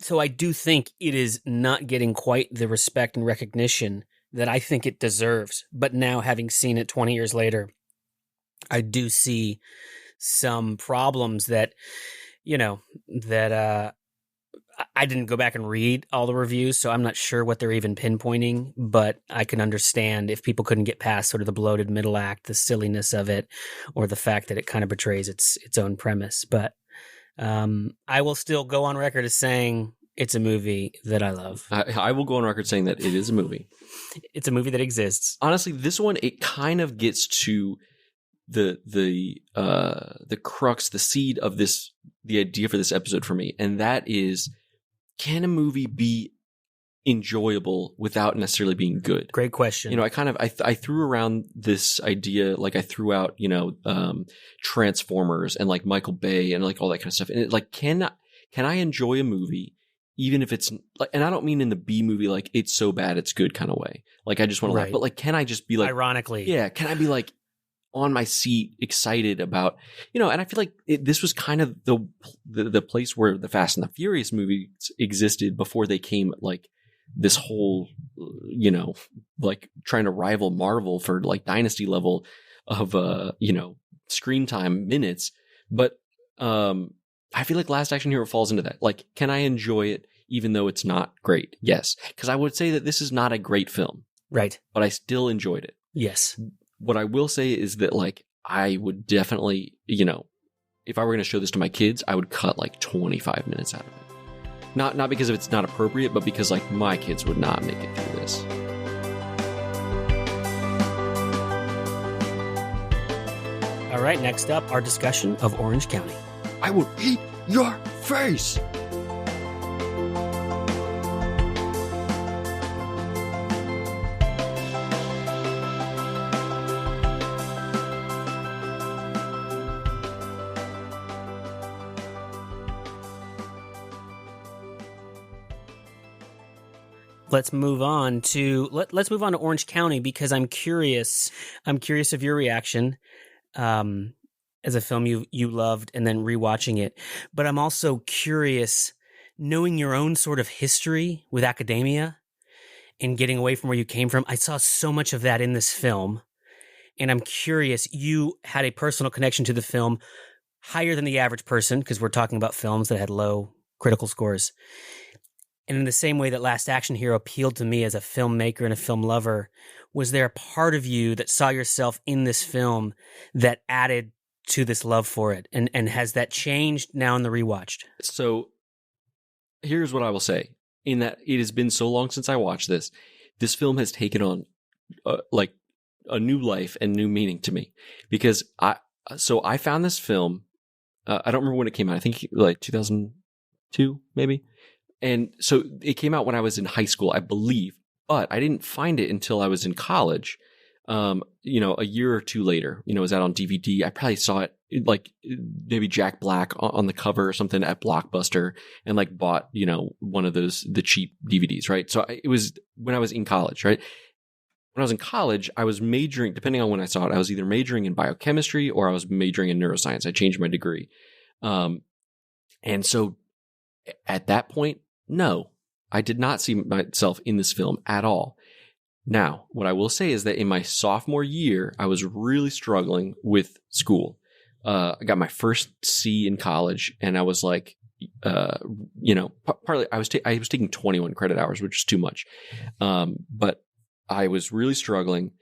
So I do think it is not getting quite the respect and recognition that I think it deserves. But now, having seen it 20 years later, I do see some problems that I didn't go back and read all the reviews, so I'm not sure what they're even pinpointing, but I can understand if people couldn't get past sort of the bloated middle act, the silliness of it, or the fact that it kind of betrays its own premise. But I will still go on record as saying it's a movie that I love. I will go on record saying that it is a movie. It's a movie that exists. Honestly, this one, it kind of gets to the crux, the seed of this, the idea for this episode for me, and that is, can a movie be enjoyable without necessarily being good? Great question. I threw around this idea, like I threw out, Transformers and like Michael Bay and like all that kind of stuff. And like, can I enjoy a movie even if it's like, and I don't mean in the B movie, like it's so bad it's good kind of way. Like I just want to laugh, but like, can I just be like, ironically, yeah, can I be like on my seat, excited about, and I feel like this was kind of the place where the Fast and the Furious movies existed before they came like this whole, like trying to rival Marvel for like dynasty level of, screen time minutes. But, I feel like Last Action Hero falls into that. Like, can I enjoy it even though it's not great? Yes. Because I would say that this is not a great film. Right. But I still enjoyed it. Yes. What I will say is that, like, I would definitely, if I were going to show this to my kids, I would cut like 25 minutes out of it. Not because it's not appropriate, but because like my kids would not make it through this. All right, next up, our discussion of Orange County. I will eat your face! Let's move on to Orange County, because I'm curious of your reaction as a film you loved and then rewatching it. But I'm also curious, knowing your own sort of history with academia and getting away from where you came from. I saw so much of that in this film, and I'm curious, you had a personal connection to the film higher than the average person, because we're talking about films that had low critical scores. And in the same way that Last Action Hero appealed to me as a filmmaker and a film lover, was there a part of you that saw yourself in this film that added to this love for it? And has that changed now in the rewatched? So here's what I will say. In that it has been so long since I watched this, this film has taken on like a new life and new meaning to me. Because I found this film, I don't remember when it came out. I think like 2002, maybe. And so it came out when I was in high school, I believe, but I didn't find it until I was in college. A year or two later, it was out on DVD. I probably saw it like maybe Jack Black on the cover or something at Blockbuster, and like bought, one of the cheap DVDs, right? So it was when I was in college, right? when I was in college, I was majoring, depending on when I saw it, I was either majoring in biochemistry or I was majoring in neuroscience. I changed my degree. And so at that point, no, I did not see myself in this film at all. Now, what I will say is that in my sophomore year, I was really struggling with school. I got my first C in college, and I was like, partly I was taking 21 credit hours, which is too much. But I was really struggling.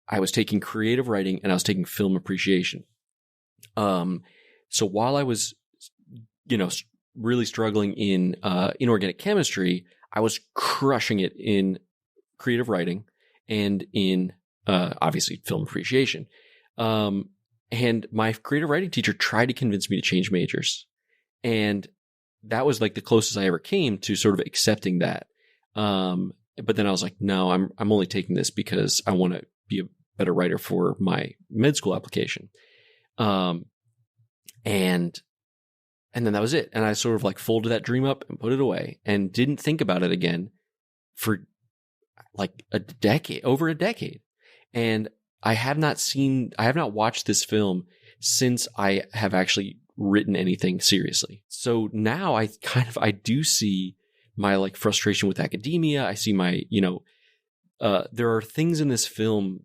I was taking creative writing and I was taking film appreciation. So while I was, really struggling in inorganic chemistry, I was crushing it in creative writing and in obviously film appreciation. And my creative writing teacher tried to convince me to change majors. And that was like the closest I ever came to sort of accepting that. But then I was like, no, I'm only taking this because I want to be a better writer for my med school application. And then that was it. And I sort of like folded that dream up and put it away and didn't think about it again for like over a decade. And I have not watched this film since I have actually written anything seriously. So now I do see my like frustration with academia. I see my, there are things in this film,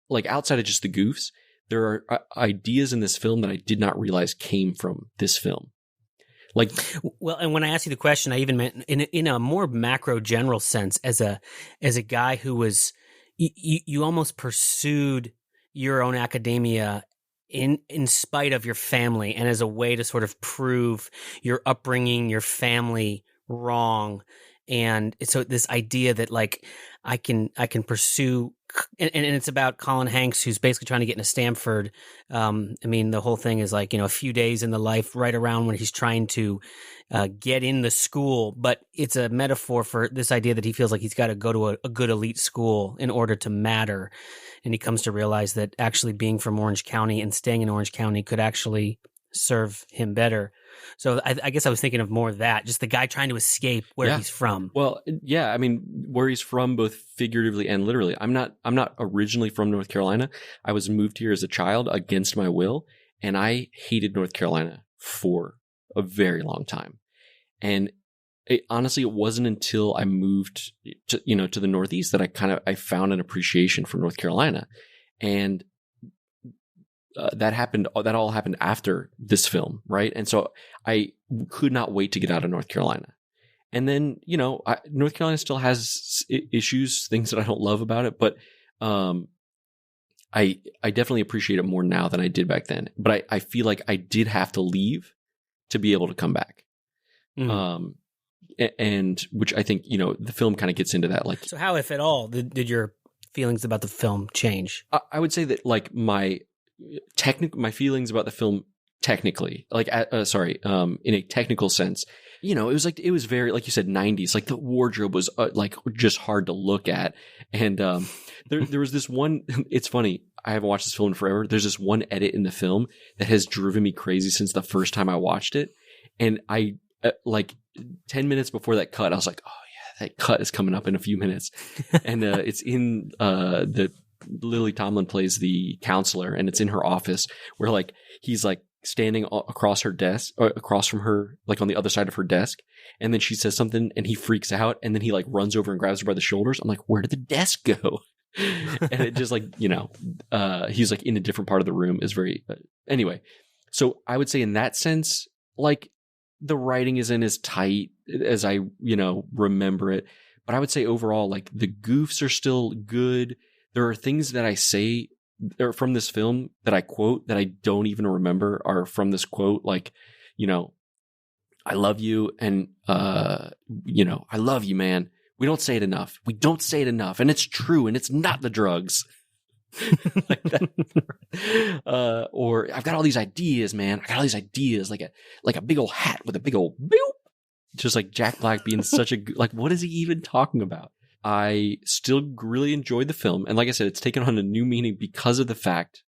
like outside of just the goofs, there are ideas in this film that I did not realize came from this film. Like, well, and when I asked you the question, I even meant in a more macro general sense, as a guy who was, you almost pursued your own academia in spite of your family, and as a way to sort of prove your upbringing, your family wrong. And so this idea that like I can pursue, and it's about Colin Hanks, who's basically trying to get into Stanford. The whole thing is like, a few days in the life right around when he's trying to get in the school, but it's a metaphor for this idea that he feels like he's got to go to a good elite school in order to matter. And he comes to realize that actually being from Orange County and staying in Orange County could actually serve him better. So I guess I was thinking of more of that, just the guy trying to escape where he's from. Well, yeah, where he's from, both figuratively and literally. I'm not originally from North Carolina. I was moved here as a child against my will, and I hated North Carolina for a very long time. And honestly, it wasn't until I moved to the Northeast that I found an appreciation for North Carolina. And that all happened after this film, right? And so I could not wait to get out of North Carolina. And then, North Carolina still has issues, things that I don't love about it, but I definitely appreciate it more now than I did back then. But I feel like I did have to leave to be able to come back. Mm. And which I think, the film kind of gets into that. Like, so how, if at all, did your feelings about the film change? I would say that like my feelings about the film technically, like, in a technical sense, it was very, like you said, 90s, like the wardrobe was like just hard to look at. And, there was this one, it's funny, I haven't watched this film in forever. There's this one edit in the film that has driven me crazy since the first time I watched it. And I, like 10 minutes before that cut, I was like, oh yeah, that cut is coming up in a few minutes. And, it's in, Lily Tomlin plays the counselor, and it's in her office where like he's like standing across her desk, or across from her, like on the other side of her desk, and then she says something and he freaks out, and then he like runs over and grabs her by the shoulders. I'm like, where did the desk go? And it just like, he's like in a different part of the room. Is very anyway. So I would say in that sense, like the writing isn't as tight as I remember it, but I would say overall, like the goofs are still good. There are things that I say are from this film that I quote that I don't even remember are from this quote. Like, I love you. And, I love you, man. We don't say it enough. We don't say it enough. And it's true. And it's not the drugs. Like that. Or I've got all these ideas, man. I got all these ideas, like a big old hat with a big old boop. Just like Jack Black being such a, like, what is he even talking about? I still really enjoyed the film. And like I said, it's taken on a new meaning because of the fact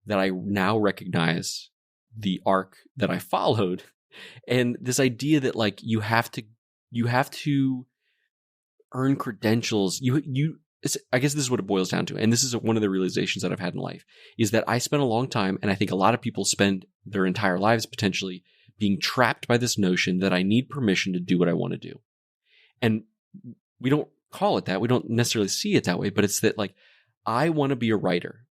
that I now recognize the arc that I followed. And this idea that like you have to earn credentials. I guess this is what it boils down to. And this is one of the realizations that I've had in life, is that I spent a long time, and I think a lot of people spend their entire lives potentially being trapped by this notion that I need permission to do what I want to do. And we don't call it that. We don't necessarily see it that way, but it's that like, I want to be a writer.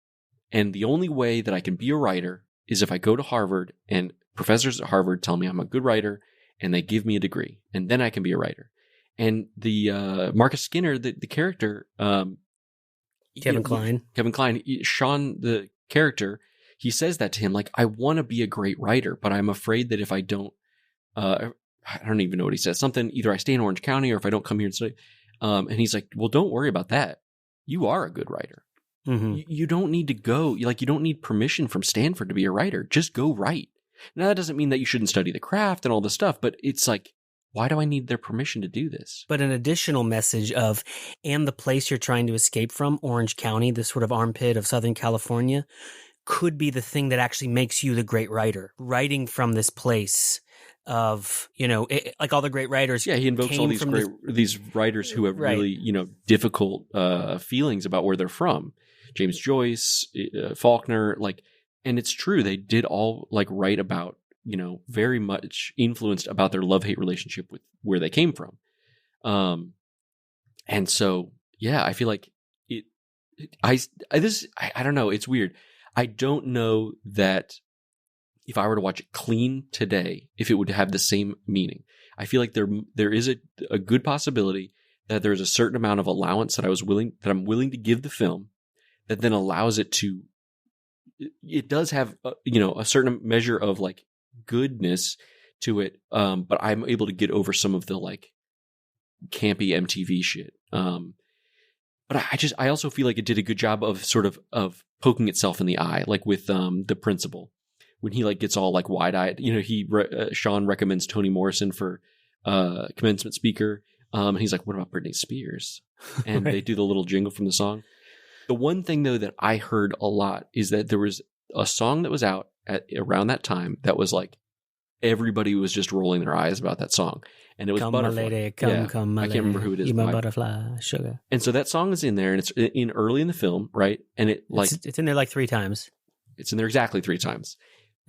And the only way that I can be a writer is if I go to Harvard and professors at Harvard tell me I'm a good writer and they give me a degree, and then I can be a writer. And the Marcus Skinner, the character, Kevin Kline, Sean, the character, he says that to him, like, I want to be a great writer, but I'm afraid that if I don't, I don't even know what he says, something, either I stay in Orange County or if I don't come here and study. And he's like, well, don't worry about that. You are a good writer. Mm-hmm. You don't need to go, like, you don't need permission from Stanford to be a writer. Just go write. Now, that doesn't mean that you shouldn't study the craft and all this stuff, but it's like, why do I need their permission to do this? But an additional message of, and the place you're trying to escape from, Orange County, this sort of armpit of Southern California, could be the thing that actually makes you the great writer. Writing from this place of, like all the great writers. Yeah, he invokes all these writers who have really, difficult feelings about where they're from. James Joyce, Faulkner, like, and it's true. They did all like write about, very much influenced about their love-hate relationship with where they came from. And so, yeah, I feel like I don't know. It's weird. I don't know that if I were to watch it clean today, if it would have the same meaning. I feel like there is a good possibility that there's a certain amount of allowance that I'm willing to give the film that then allows it to, it does have, a certain measure of like goodness to it. But I'm able to get over some of the like campy MTV shit. But I also feel like it did a good job of sort of poking itself in the eye, like with the principal, when he like gets all like wide eyed. Sean recommends Toni Morrison for commencement speaker, and he's like, "What about Britney Spears?" And right. They do the little jingle from the song. The one thing though that I heard a lot is that there was a song that was out at around that time that was like everybody was just rolling their eyes about that song. And it was come Butterfly. My lady, come, my I can't remember who it is. You my butterfly, sugar. And so that song is in there, and it's in early in the film, right? And it's in there like 3 times. It's in there exactly 3 times.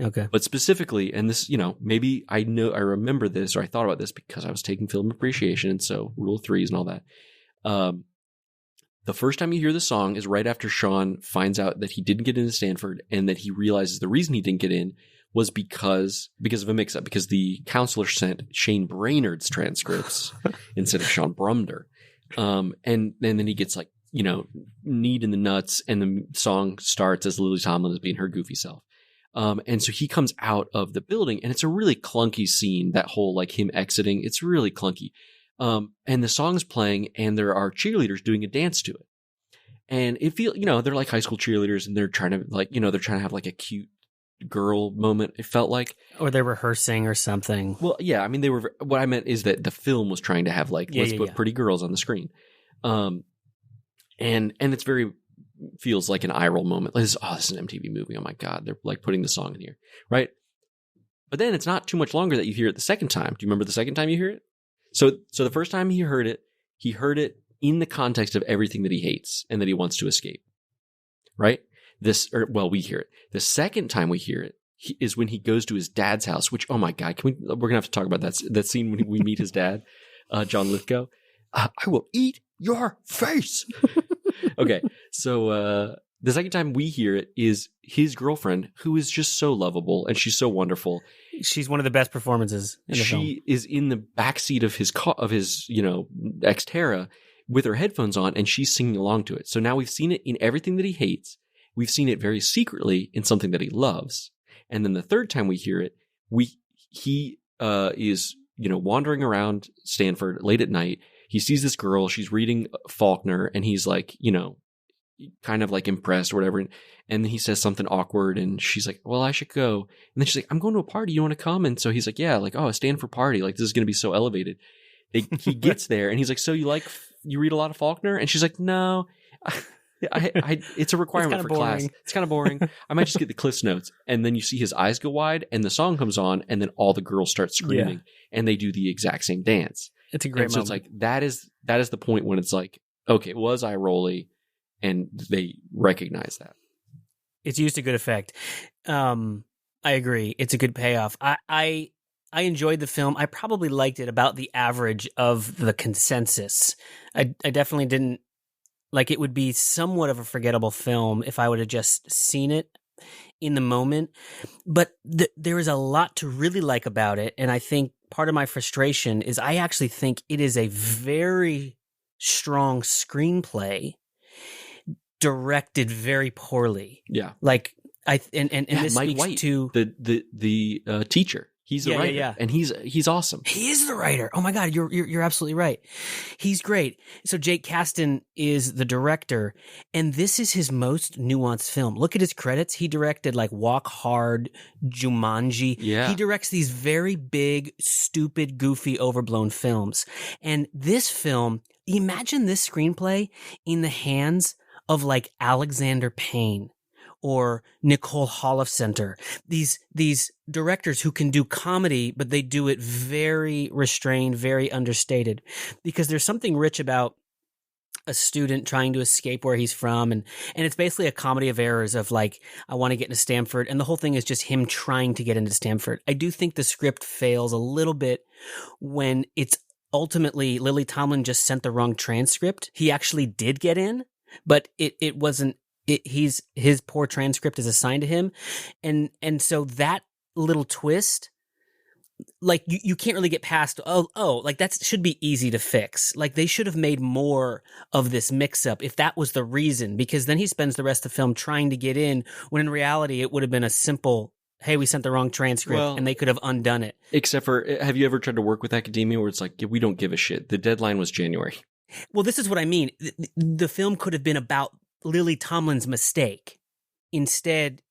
Okay. But specifically, and this, maybe I remember this or I thought about this because I was taking film appreciation, and so rule of threes and all that. The first time you hear the song is right after Sean finds out that he didn't get into Stanford, and that he realizes the reason he didn't get in was because of a mix-up, because the counselor sent Shane Brainerd's transcripts instead of Sean Brumder. And then he gets like, kneed in the nuts, and the song starts as Lily Tomlin is being her goofy self. And so he comes out of the building, and it's a really clunky scene, that whole like him exiting. It's really clunky. And the song's playing, and there are cheerleaders doing a dance to it. And it feels, they're like high school cheerleaders, and they're trying to like, they're trying to have like a cute girl moment, it felt like. Or they're rehearsing or something. Well, yeah, I mean, what I meant is that the film was trying to have like, let's put pretty girls on the screen. And it's feels like an eye roll moment. Like, this is an MTV movie. Oh my God, they're like putting the song in here, right? But then it's not too much longer that you hear it the second time. Do you remember the second time you hear it? So the first time he heard it in the context of everything that he hates and that he wants to escape, right? We hear it. The second time we hear it is when he goes to his dad's house, which, oh my God, we're going to have to talk about that scene when we meet his dad, John Lithgow. I will eat your face. Okay. So, the second time we hear it is his girlfriend, who is just so lovable, and she's so wonderful. She's one of the best performances in the film. She is in the backseat of his car, of his, Xterra, with her headphones on, and she's singing along to it. So now we've seen it in everything that he hates. We've seen it very secretly in something that he loves. And then the third time we hear it, he is, wandering around Stanford late at night. He sees this girl, she's reading Faulkner, and he's like, kind of like impressed or whatever. And then he says something awkward, and she's like, well, I should go. And then she's like, I'm going to a party. You want to come? And so he's like, yeah, like, oh, a Stanford party. Like, this is going to be so elevated. He gets there, and he's like, so you read a lot of Faulkner? And she's like, no, it's a requirement for class. It's kind of boring. I might just get the Cliff's Notes. And then you see his eyes go wide, and the song comes on, and then all the girls start screaming, and they do the exact same dance. It's a great moment. So it's like, that is the point when it's like, okay, it was eye rolly, and they recognize that. It's used to good effect. I agree. It's a good payoff. I enjoyed the film. I probably liked it about the average of the consensus. I definitely didn't like it. Would be somewhat of a forgettable film if I would have just seen it in the moment. But there is a lot to really like about it, and I think part of my frustration is I actually think it is a very strong screenplay directed very poorly. Yeah. Like and this Mike speaks White, to the teacher. He's the writer, and he's awesome. He is the writer. Oh my God, you're absolutely right. He's great. So Jake Kasdan is the director, and this is his most nuanced film. Look at his credits. He directed like Walk Hard, Jumanji. Yeah. He directs these very big, stupid, goofy, overblown films. And this film, imagine this screenplay in the hands of like Alexander Payne or Nicole Holofcener, these directors who can do comedy, but they do it very restrained, very understated, because there's something rich about a student trying to escape where he's from, and it's basically a comedy of errors of like, I want to get into Stanford, and the whole thing is just him trying to get into Stanford. I do think the script fails a little bit when it's ultimately Lily Tomlin just sent the wrong transcript. He actually did get in, but it wasn't. His poor transcript is assigned to him, and so that little twist, like you can't really get past. Oh, like that should be easy to fix. Like they should have made more of this mix-up if that was the reason, because then he spends the rest of the film trying to get in, when in reality it would have been a simple, hey, we sent the wrong transcript, and they could have undone it. Except for, have you ever tried to work with academia where it's like, we don't give a shit. The deadline was January. Well, this is what I mean. The film could have been about Lily Tomlin's mistake. Instead,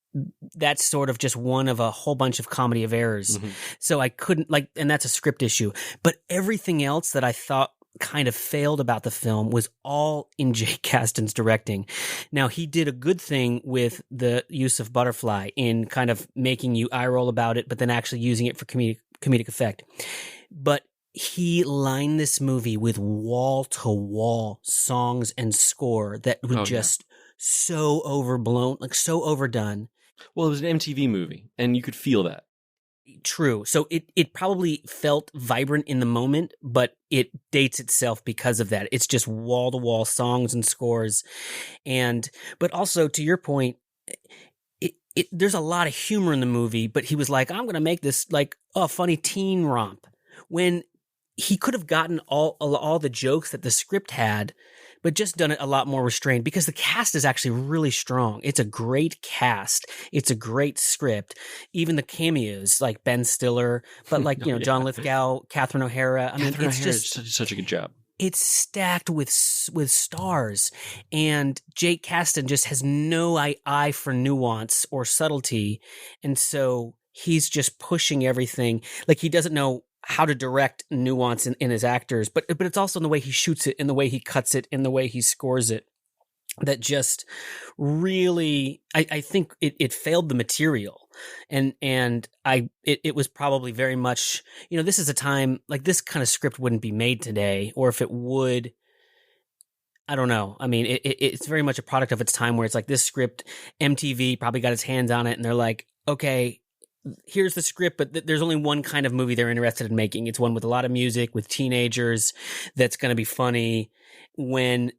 that's sort of just one of a whole bunch of comedy of errors. Mm-hmm. So I couldn't and that's a script issue. But everything else that I thought kind of failed about the film was all in Jake Kasdan's directing. Now, he did a good thing with the use of Butterfly in kind of making you eye roll about it, but then actually using it for comedic effect. But he lined this movie with wall-to-wall songs and score that were just so overblown, like so overdone. Well, it was an MTV movie, and you could feel that. True. So it probably felt vibrant in the moment, but it dates itself because of that. It's just wall-to-wall songs and scores. But also, to your point, there's a lot of humor in the movie, but he was like, I'm going to make this like a funny teen romp, when he could have gotten all the jokes that the script had, but just done it a lot more restrained, because the cast is actually really strong. It's a great cast. It's a great script. Even the cameos, like Ben Stiller, but like, John Lithgow, Catherine O'Hara. I mean, it's just such a good job. It's stacked with stars, and Jake Kasdan just has no eye for nuance or subtlety. And so he's just pushing everything. Like, he doesn't know how to direct nuance in his actors, but it's also in the way he shoots it, in the way he cuts it, in the way he scores it, that just really, I think it failed the material. And it was probably very much, this is a time, like, this kind of script wouldn't be made today, or if it would, I don't know. I mean, it's very much a product of its time, where it's like, this script, MTV probably got its hands on it, and they're like, okay, here's the script, but there's only one kind of movie they're interested in making. It's one with a lot of music, with teenagers, that's going to be funny. When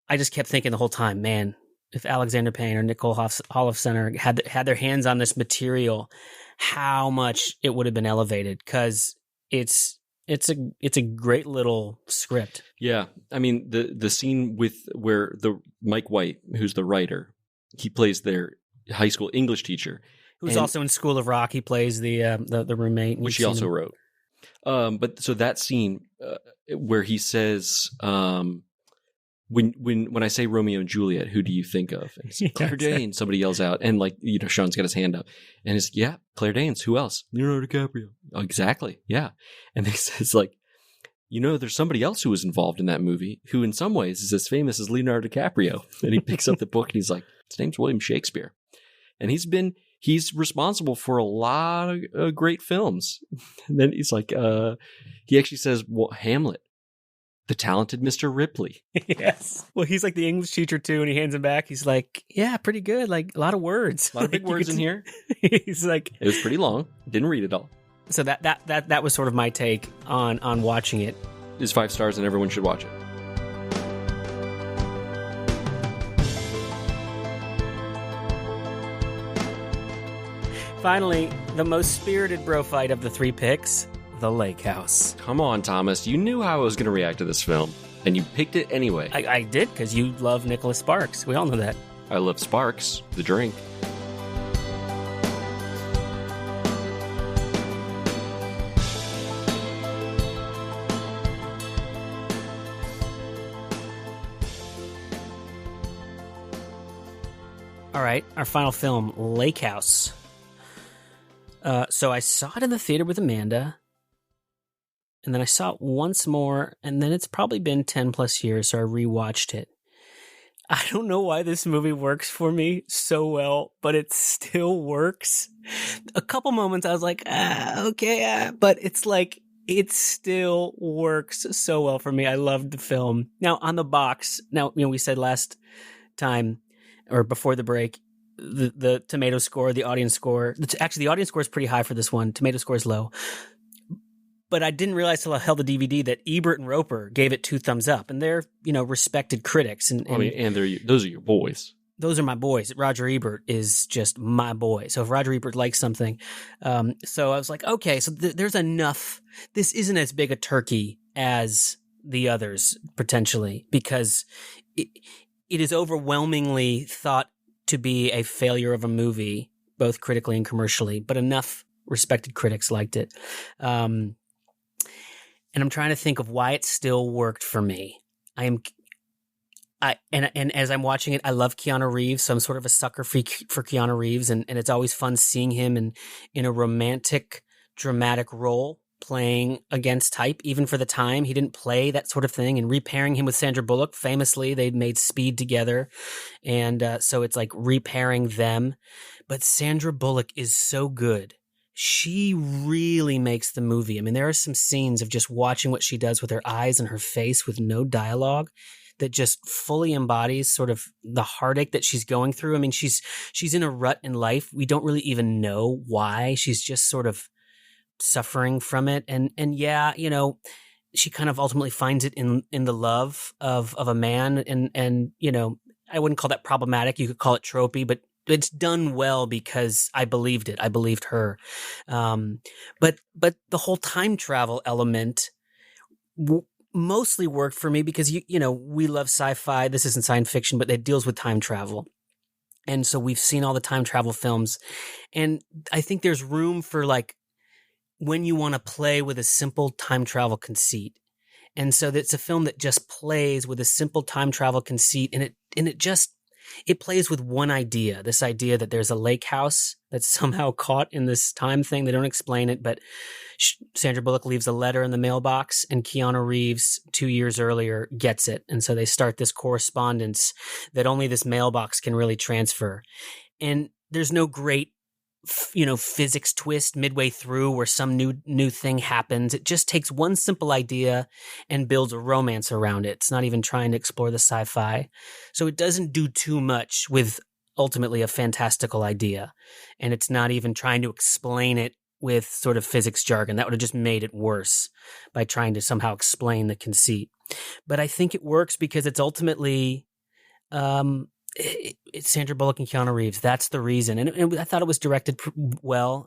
I just kept thinking the whole time, man, if Alexander Payne or Nicole Holofcener had their hands on this material, how much it would have been elevated, because it's a great little script. Yeah. I mean, the scene where the Mike White, who's the writer, he plays their high school English teacher, who's also in School of Rock. He plays the roommate, which he also wrote. But so that scene where he says, when I say Romeo and Juliet, who do you think of? And it's Claire Danes. Somebody yells out, and Sean's got his hand up, and it's Claire Danes. Who else? Leonardo DiCaprio. Oh, exactly. Yeah. And he says, like, there's somebody else who was involved in that movie who in some ways is as famous as Leonardo DiCaprio. And he picks up the book and he's like, his name's William Shakespeare. And he's responsible for a lot of great films. And then he's like, he actually says, well, Hamlet. The talented Mr. Ripley. Yes. Well, he's like the English teacher too, and he hands him back. He's like, "Yeah, pretty good. Like a lot of words, A lot of big words in here. He's like, It was pretty long. Didn't read it all. so that was sort of my take on watching it. It's 5 stars, and everyone should watch it. Finally, the most spirited bro fight of the 3 picks, The Lake House. Come on, Thomas. You knew how I was going to react to this film, and you picked it anyway. I did, because you love Nicholas Sparks. We all know that. I love Sparks, the drink. All right, our final film, Lake House. So I saw it in the theater with Amanda, and then I saw it once more, and then it's probably been 10 plus years, so I rewatched it. I don't know why this movie works for me so well, but it still works. A couple moments I was like, okay, but it's like, it still works so well for me. I loved the film. Now, on the box, we said last time, or before the break, the tomato score, the audience score. Actually, the audience score is pretty high for this one. Tomato score is low. But I didn't realize till I held the DVD that Ebert and Roper gave it 2 thumbs up, and they're respected critics. And those are your boys. Those are my boys. Roger Ebert is just my boy. So if Roger Ebert likes something, so I was like, okay, so there's enough. This isn't as big a turkey as the others potentially, because it is overwhelmingly thought to be a failure of a movie, both critically and commercially, but enough respected critics liked it. And I'm trying to think of why it still worked for me. And as I'm watching it, I love Keanu Reeves, so I'm sort of a sucker for Keanu Reeves, and it's always fun seeing him in a romantic, dramatic role, playing against type. Even for the time, he didn't play that sort of thing. And repairing him with Sandra Bullock, famously, they'd made Speed together, and so it's like repairing them. But Sandra Bullock is so good. She really makes the movie. I mean, there are some scenes of just watching what she does with her eyes and her face with no dialogue that just fully embodies sort of the heartache that she's going through. I mean, she's in a rut in life. We don't really even know why. She's just sort of suffering from it. And yeah, she kind of ultimately finds it in the love of a man. And I wouldn't call that problematic. You could call it tropey, but it's done well because I believed it. I believed her. But the whole time travel element mostly worked for me because, we love sci-fi. This isn't science fiction, but it deals with time travel. And so we've seen all the time travel films. And I think there's room for like when you want to play with a simple time travel conceit. And so it's a film that just plays with a simple time travel conceit, and it plays with one idea, this idea that there's a lake house that's somehow caught in this time thing. They don't explain it, but Sandra Bullock leaves a letter in the mailbox, and Keanu Reeves 2 years earlier gets it. And so they start this correspondence that only this mailbox can really transfer. And there's no great physics twist midway through where some new thing happens. It just takes one simple idea and builds a romance around it. It's not even trying to explore the sci-fi. So it doesn't do too much with ultimately a fantastical idea. And it's not even trying to explain it with sort of physics jargon. That would have just made it worse by trying to somehow explain the conceit. But I think it works because it's ultimately it's Sandra Bullock and Keanu Reeves. That's the reason. And I thought it was directed well.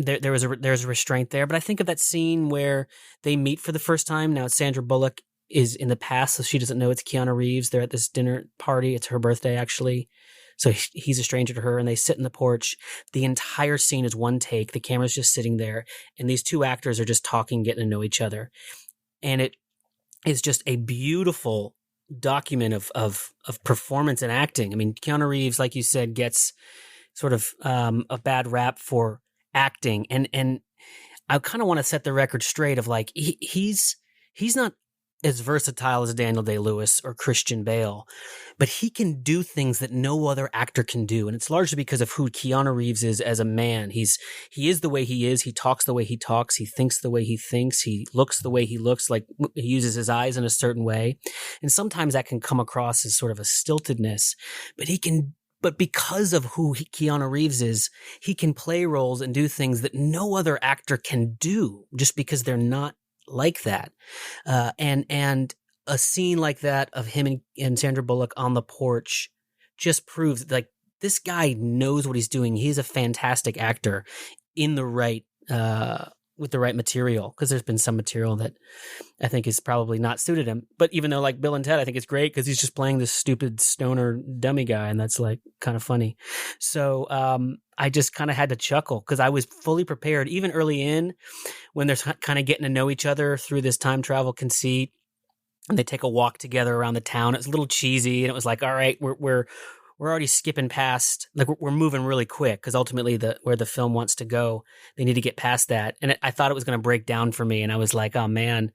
There's a restraint there. But I think of that scene where they meet for the first time. Now Sandra Bullock is in the past, so she doesn't know it's Keanu Reeves. They're at this dinner party. It's her birthday, actually. So he's a stranger to her, and they sit in the porch. The entire scene is one take. The camera's just sitting there, and these two actors are just talking, getting to know each other. And it is just a beautiful document of performance and acting. I mean, Keanu Reeves, like you said, gets sort of a bad rap for acting, and I kind of want to set the record straight of like he's not as versatile as Daniel Day-Lewis or Christian Bale, but he can do things that no other actor can do. And it's largely because of who Keanu Reeves is as a man. He is the way he is. He talks the way he talks. He thinks the way he thinks. He looks the way he looks, like he uses his eyes in a certain way. And sometimes that can come across as sort of a stiltedness, but because of who Keanu Reeves is, he can play roles and do things that no other actor can do just because they're not like that. And a scene like that of him and Sandra Bullock on the porch just proves like this guy knows what he's doing. He's a fantastic actor in the right, with the right material, because there's been some material that I think is probably not suited him. But even though like Bill and Ted, I think it's great because he's just playing this stupid stoner dummy guy, and that's like kind of funny. So I just kind of had to chuckle because I was fully prepared, even early in when they're kind of getting to know each other through this time travel conceit, and they take a walk together around the town. It was a little cheesy, and it was like, all right, we're already skipping past, like we're moving really quick because ultimately where the film wants to go, they need to get past that. And I thought it was going to break down for me. And I was like, oh man,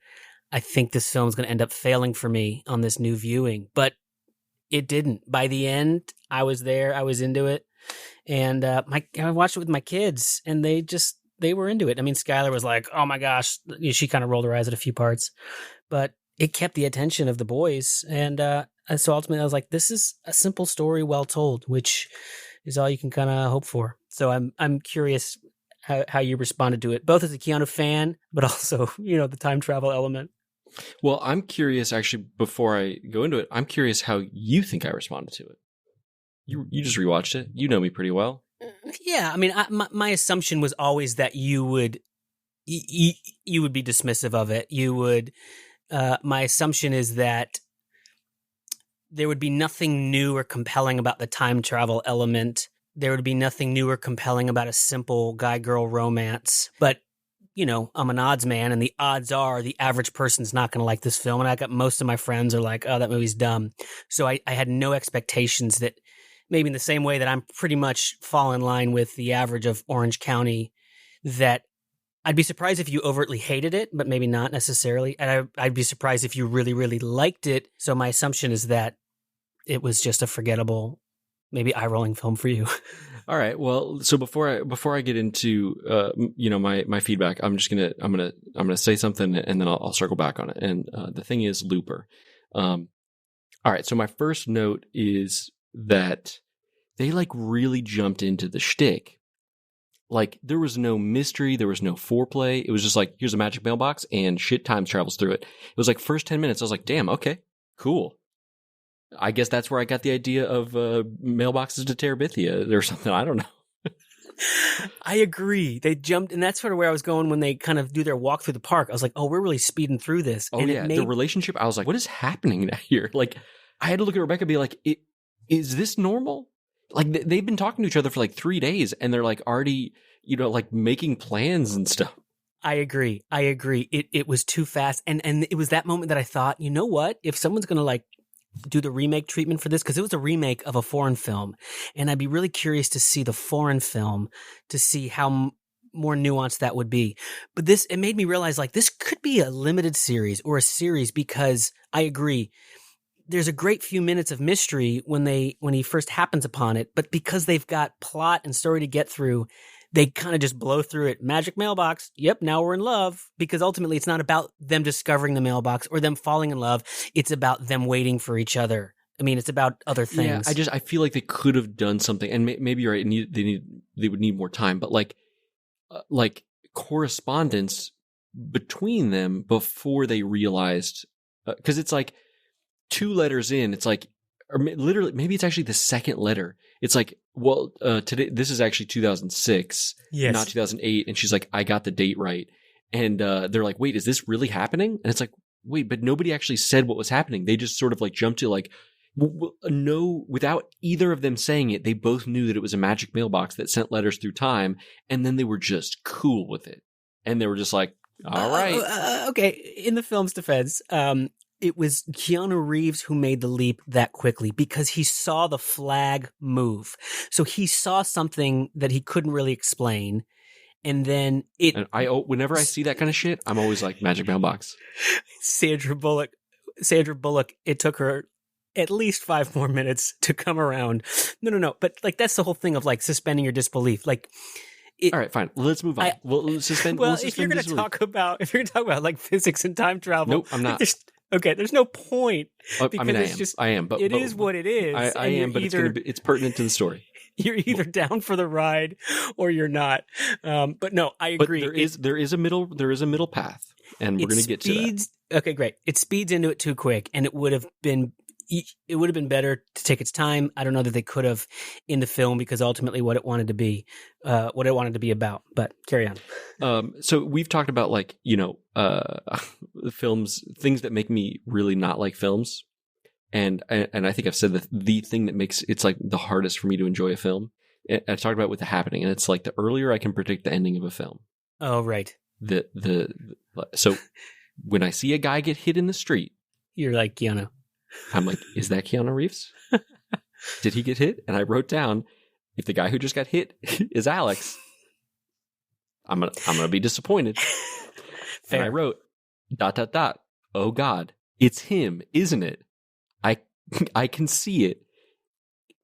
I think this film's going to end up failing for me on this new viewing, but it didn't. By the end, I was there, I was into it. And I watched it with my kids and they were into it. I mean, Skylar was like, oh my gosh, she kind of rolled her eyes at a few parts, but it kept the attention of the boys. And so ultimately I was like, this is a simple story well told, which is all you can kind of hope for. So I'm curious how you responded to it, both as a Keanu fan, but also, the time travel element. Well, I'm curious, actually, before I go into it, I'm curious how you think I responded to it. You just rewatched it. You know me pretty well. Yeah, I mean, my assumption was always that you would be dismissive of it. You would. My assumption is that there would be nothing new or compelling about the time travel element. There would be nothing new or compelling about a simple guy-girl romance. But, I'm an odds man, and the odds are the average person's not going to like this film. And I got most of my friends are like, oh, that movie's dumb. So I had no expectations that maybe in the same way that I'm pretty much fall in line with the average of Orange County, that I'd be surprised if you overtly hated it, but maybe not necessarily. And I'd be surprised if you really, really liked it. So my assumption is that it was just a forgettable, maybe eye-rolling film for you. All right. Well, so before I get into my feedback, I'm gonna say something and then I'll circle back on it. And the thing is Looper. All right. So my first note is that they like really jumped into the shtick. Like, there was no mystery, there was no foreplay. It was just like, here's a magic mailbox and shit time travels through it. It was like first 10 minutes, I was like, damn, okay, cool. I guess that's where I got the idea of mailboxes to Terabithia or something. I don't know. I agree. They jumped, and that's sort of where I was going when they kind of do their walk through the park. I was like, oh, we're really speeding through this. Oh, and yeah. The relationship, I was like, what is happening here? Like, I had to look at Rebecca and be like, is this normal? Like, they've been talking to each other for like 3 days and they're like already, like making plans and stuff. I agree. It was too fast. And it was that moment that I thought, you know what? If someone's going to like do the remake treatment for this, because it was a remake of a foreign film, and I'd be really curious to see the foreign film to see how more nuanced that would be. But it made me realize like this could be a limited series or a series, because I agree. There's a great few minutes of mystery when he first happens upon it, but because they've got plot and story to get through, they kind of just blow through it. Magic mailbox. Yep, now we're in love. Because ultimately, it's not about them discovering the mailbox or them falling in love. It's about them waiting for each other. I mean, it's about other things. Yeah, I feel like they could have done something, and maybe you're right. They would need more time, but like correspondence between them before they realized, because it's like 2 letters in. It's like, or literally, maybe it's actually the second letter. It's like, well, today, this is actually 2006, yes, not 2008. And she's like, I got the date right. And they're like, wait, is this really happening? And it's like, wait, but nobody actually said what was happening. They just sort of like jumped to like, no, without either of them saying it, they both knew that it was a magic mailbox that sent letters through time. And then they were just cool with it. And they were just like, all right. Okay. In the film's defense, it was Keanu Reeves who made the leap that quickly because he saw the flag move. So he saw something that he couldn't really explain. And then And whenever I see that kind of shit, I'm always like, Magic Mailbox. Sandra Bullock, it took her at least 5 more minutes to come around. No. But like, that's the whole thing of like suspending your disbelief. Like, all right, fine. Let's move on. We'll suspend. If you're going to talk about like physics and time travel, nope, I'm not. There's no point. I mean, I am, but it is what it is. I am, but it's pertinent to the story. You're either down for the ride or you're not. But no, I agree. But there is a middle path, and we're going to get to that. Okay, great. It speeds into it too quick, and it would have been better to take its time. I don't know that they could have in the film, because ultimately what it wanted to be about. But carry on. So we've talked about like, films, things that make me really not like films. And I think I've said that the thing that makes it's like the hardest for me to enjoy a film. I talked about with The Happening, and it's like the earlier I can predict the ending of a film. Oh, right. So when I see a guy get hit in the street, you're like, Keanu. I'm like, is that Keanu Reeves? Did he get hit? And I wrote down, if the guy who just got hit is Alex, I'm gonna be disappointed. Fair. And I wrote, ... Oh God, it's him, isn't it? I can see it.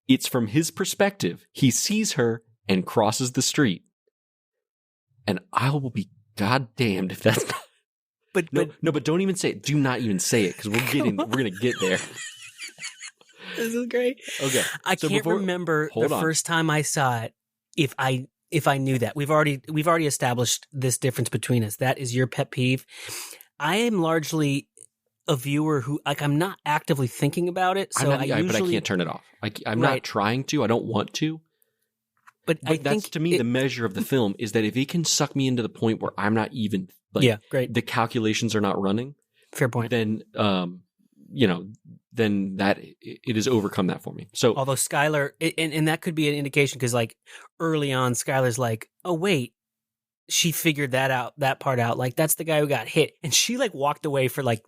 It's from his perspective. He sees her and crosses the street. And I will be goddamned if that's not. But don't even say it. Do not even say it, because we're going to get there. This is great. Okay. I can't remember the first time I saw it. If I knew that. We've already established this difference between us. That is your pet peeve. I am largely a viewer who, like, I'm not actively thinking about it. So but I can't turn it off. I'm not trying to. I don't want to. But I that's think to me the measure of the film is that if it can suck me into the point where I'm not even great. The calculations are not running. Fair point. Then then that it has overcome that for me. So although Skylar, and that could be an indication, because like early on, Skylar's like, oh wait, she figured that part out. Like, that's the guy who got hit. And she like walked away for like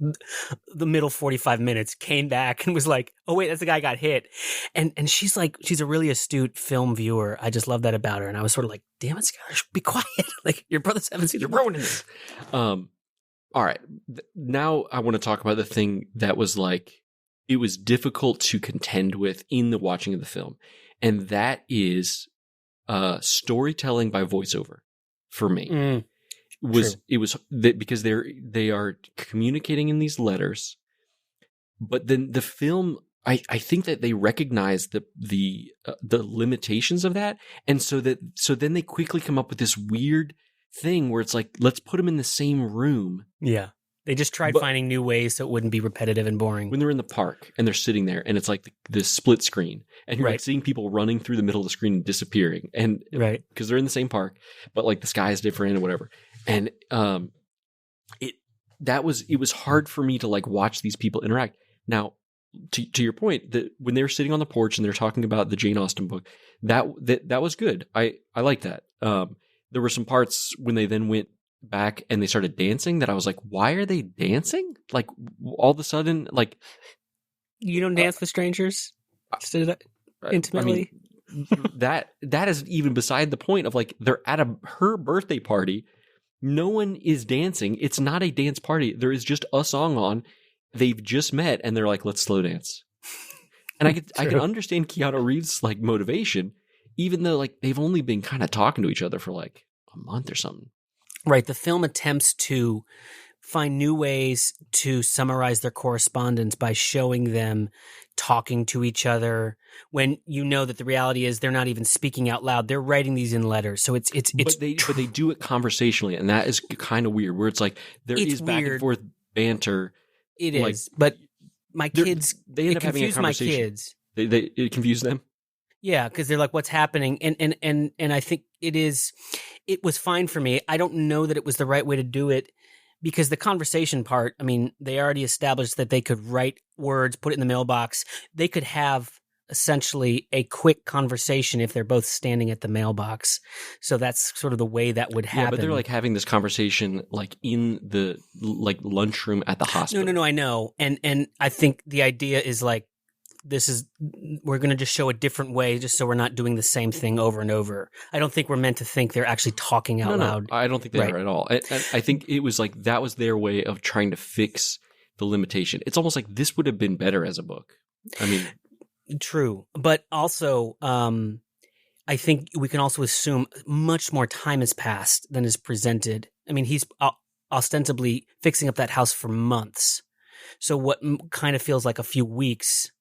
the middle 45 minutes, came back and was like, oh wait, that's the guy who got hit. And she's like, she's a really astute film viewer. I just love that about her. And I was sort of like, damn it, Skylar, be quiet. Like, your brothers haven't seen, you're ruining this. All right. Now I want to talk about the thing that was like, it was difficult to contend with in the watching of the film. And that is storytelling by voiceover. For me, because they are communicating in these letters, but then the film, I think that they recognize the limitations of that, and so then they quickly come up with this weird thing where it's like, let's put them in the same room. Yeah. They just tried finding new ways so it wouldn't be repetitive and boring. When they're in the park and they're sitting there and it's like the split screen, and you're like seeing people running through the middle of the screen and disappearing, and because they're in the same park, but like the sky is different and whatever. And it was hard for me to like watch these people interact. Now, to your point, that when they were sitting on the porch and they're talking about the Jane Austen book, that was good. I like that. There were some parts when they then went back and they started dancing that I was like, why are they dancing? Like, all of a sudden, like, you don't dance with strangers intimately. I mean, that is even beside the point of like, they're at her birthday party. No one is dancing. It's not a dance party. There is just a song on. They've just met and they're like, let's slow dance. And I can understand Keanu Reeves' like motivation, even though like they've only been kind of talking to each other for like a month or something. Right. The film attempts to find new ways to summarize their correspondence by showing them talking to each other, when you know that the reality is they're not even speaking out loud. They're writing these in letters. So it's but they do it conversationally, and that is kind of weird, where it's like there is back and forth banter. It is, but my kids, they end up having a conversation. My kids. It confused them. Yeah, because they're like, what's happening? And I think it was fine for me. I don't know that it was the right way to do it, because the conversation part, I mean, they already established that they could write words, put it in the mailbox. They could have essentially a quick conversation if they're both standing at the mailbox. So that's sort of the way that would happen. Yeah, but they're like having this conversation like in the like lunchroom at the hospital. No, I know. And I think the idea is like, we're going to just show a different way just so we're not doing the same thing over and over. I don't think we're meant to think they're actually talking out loud. No, I don't think they are at all. I think it was like that was their way of trying to fix the limitation. It's almost like this would have been better as a book. I mean, true. But also, I think we can also assume much more time has passed than is presented. I mean, he's ostensibly fixing up that house for months. So what kind of feels like a few weeks,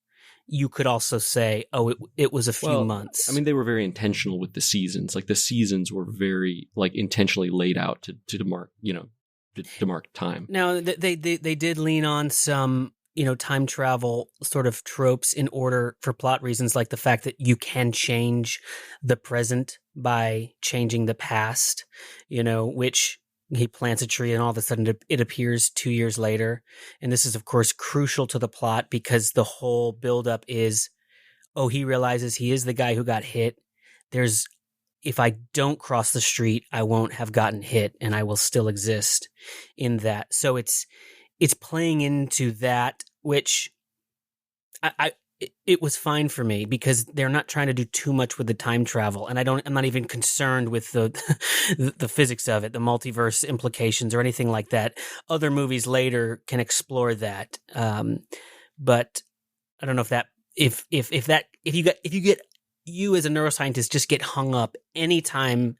you could also say, oh, it was a few months. I mean, they were very intentional with the seasons. Like the seasons were very like intentionally laid out to mark, to mark time. Now they did lean on some, time travel sort of tropes in order for plot reasons, like the fact that you can change the present by changing the past, which he plants a tree and all of a sudden it appears 2 years later. And this is, of course, crucial to the plot because the whole buildup is, he realizes he is the guy who got hit. If I don't cross the street, I won't have gotten hit and I will still exist in that. So it's playing into that, which it was fine for me because they're not trying to do too much with the time travel. And I'm not even concerned with the physics of it, the multiverse implications or anything like that. Other movies later can explore that. But I don't know if you as a neuroscientist just get hung up anytime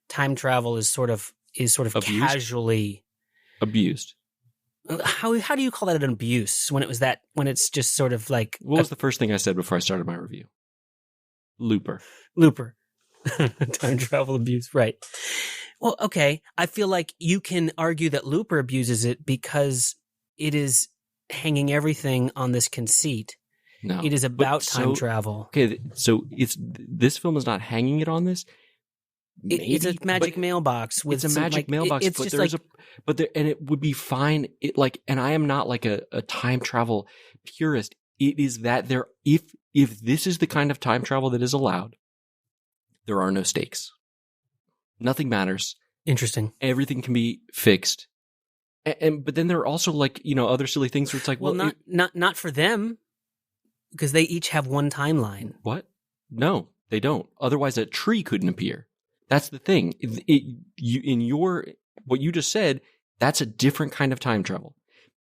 time travel is sort of abused? Casually abused. How do you call that an abuse when it's just sort of like what was the first thing I said before I started my review? Looper. Time travel abuse, right? Well, okay. I feel like you can argue that Looper abuses it because it is hanging everything on this conceit. No, it is about time travel. Okay, so this film is not hanging it on this. Maybe, it's a magic mailbox. It's a magic mailbox, it's but just there's and it would be fine. And I am not like a time travel purist. It is that if this is the kind of time travel that is allowed, there are no stakes. Nothing matters. Interesting. Everything can be fixed. But then there are also other silly things where it's like, not for them because they each have one timeline. What? No, they don't. Otherwise, a tree couldn't appear. That's the thing. What you just said, that's a different kind of time travel.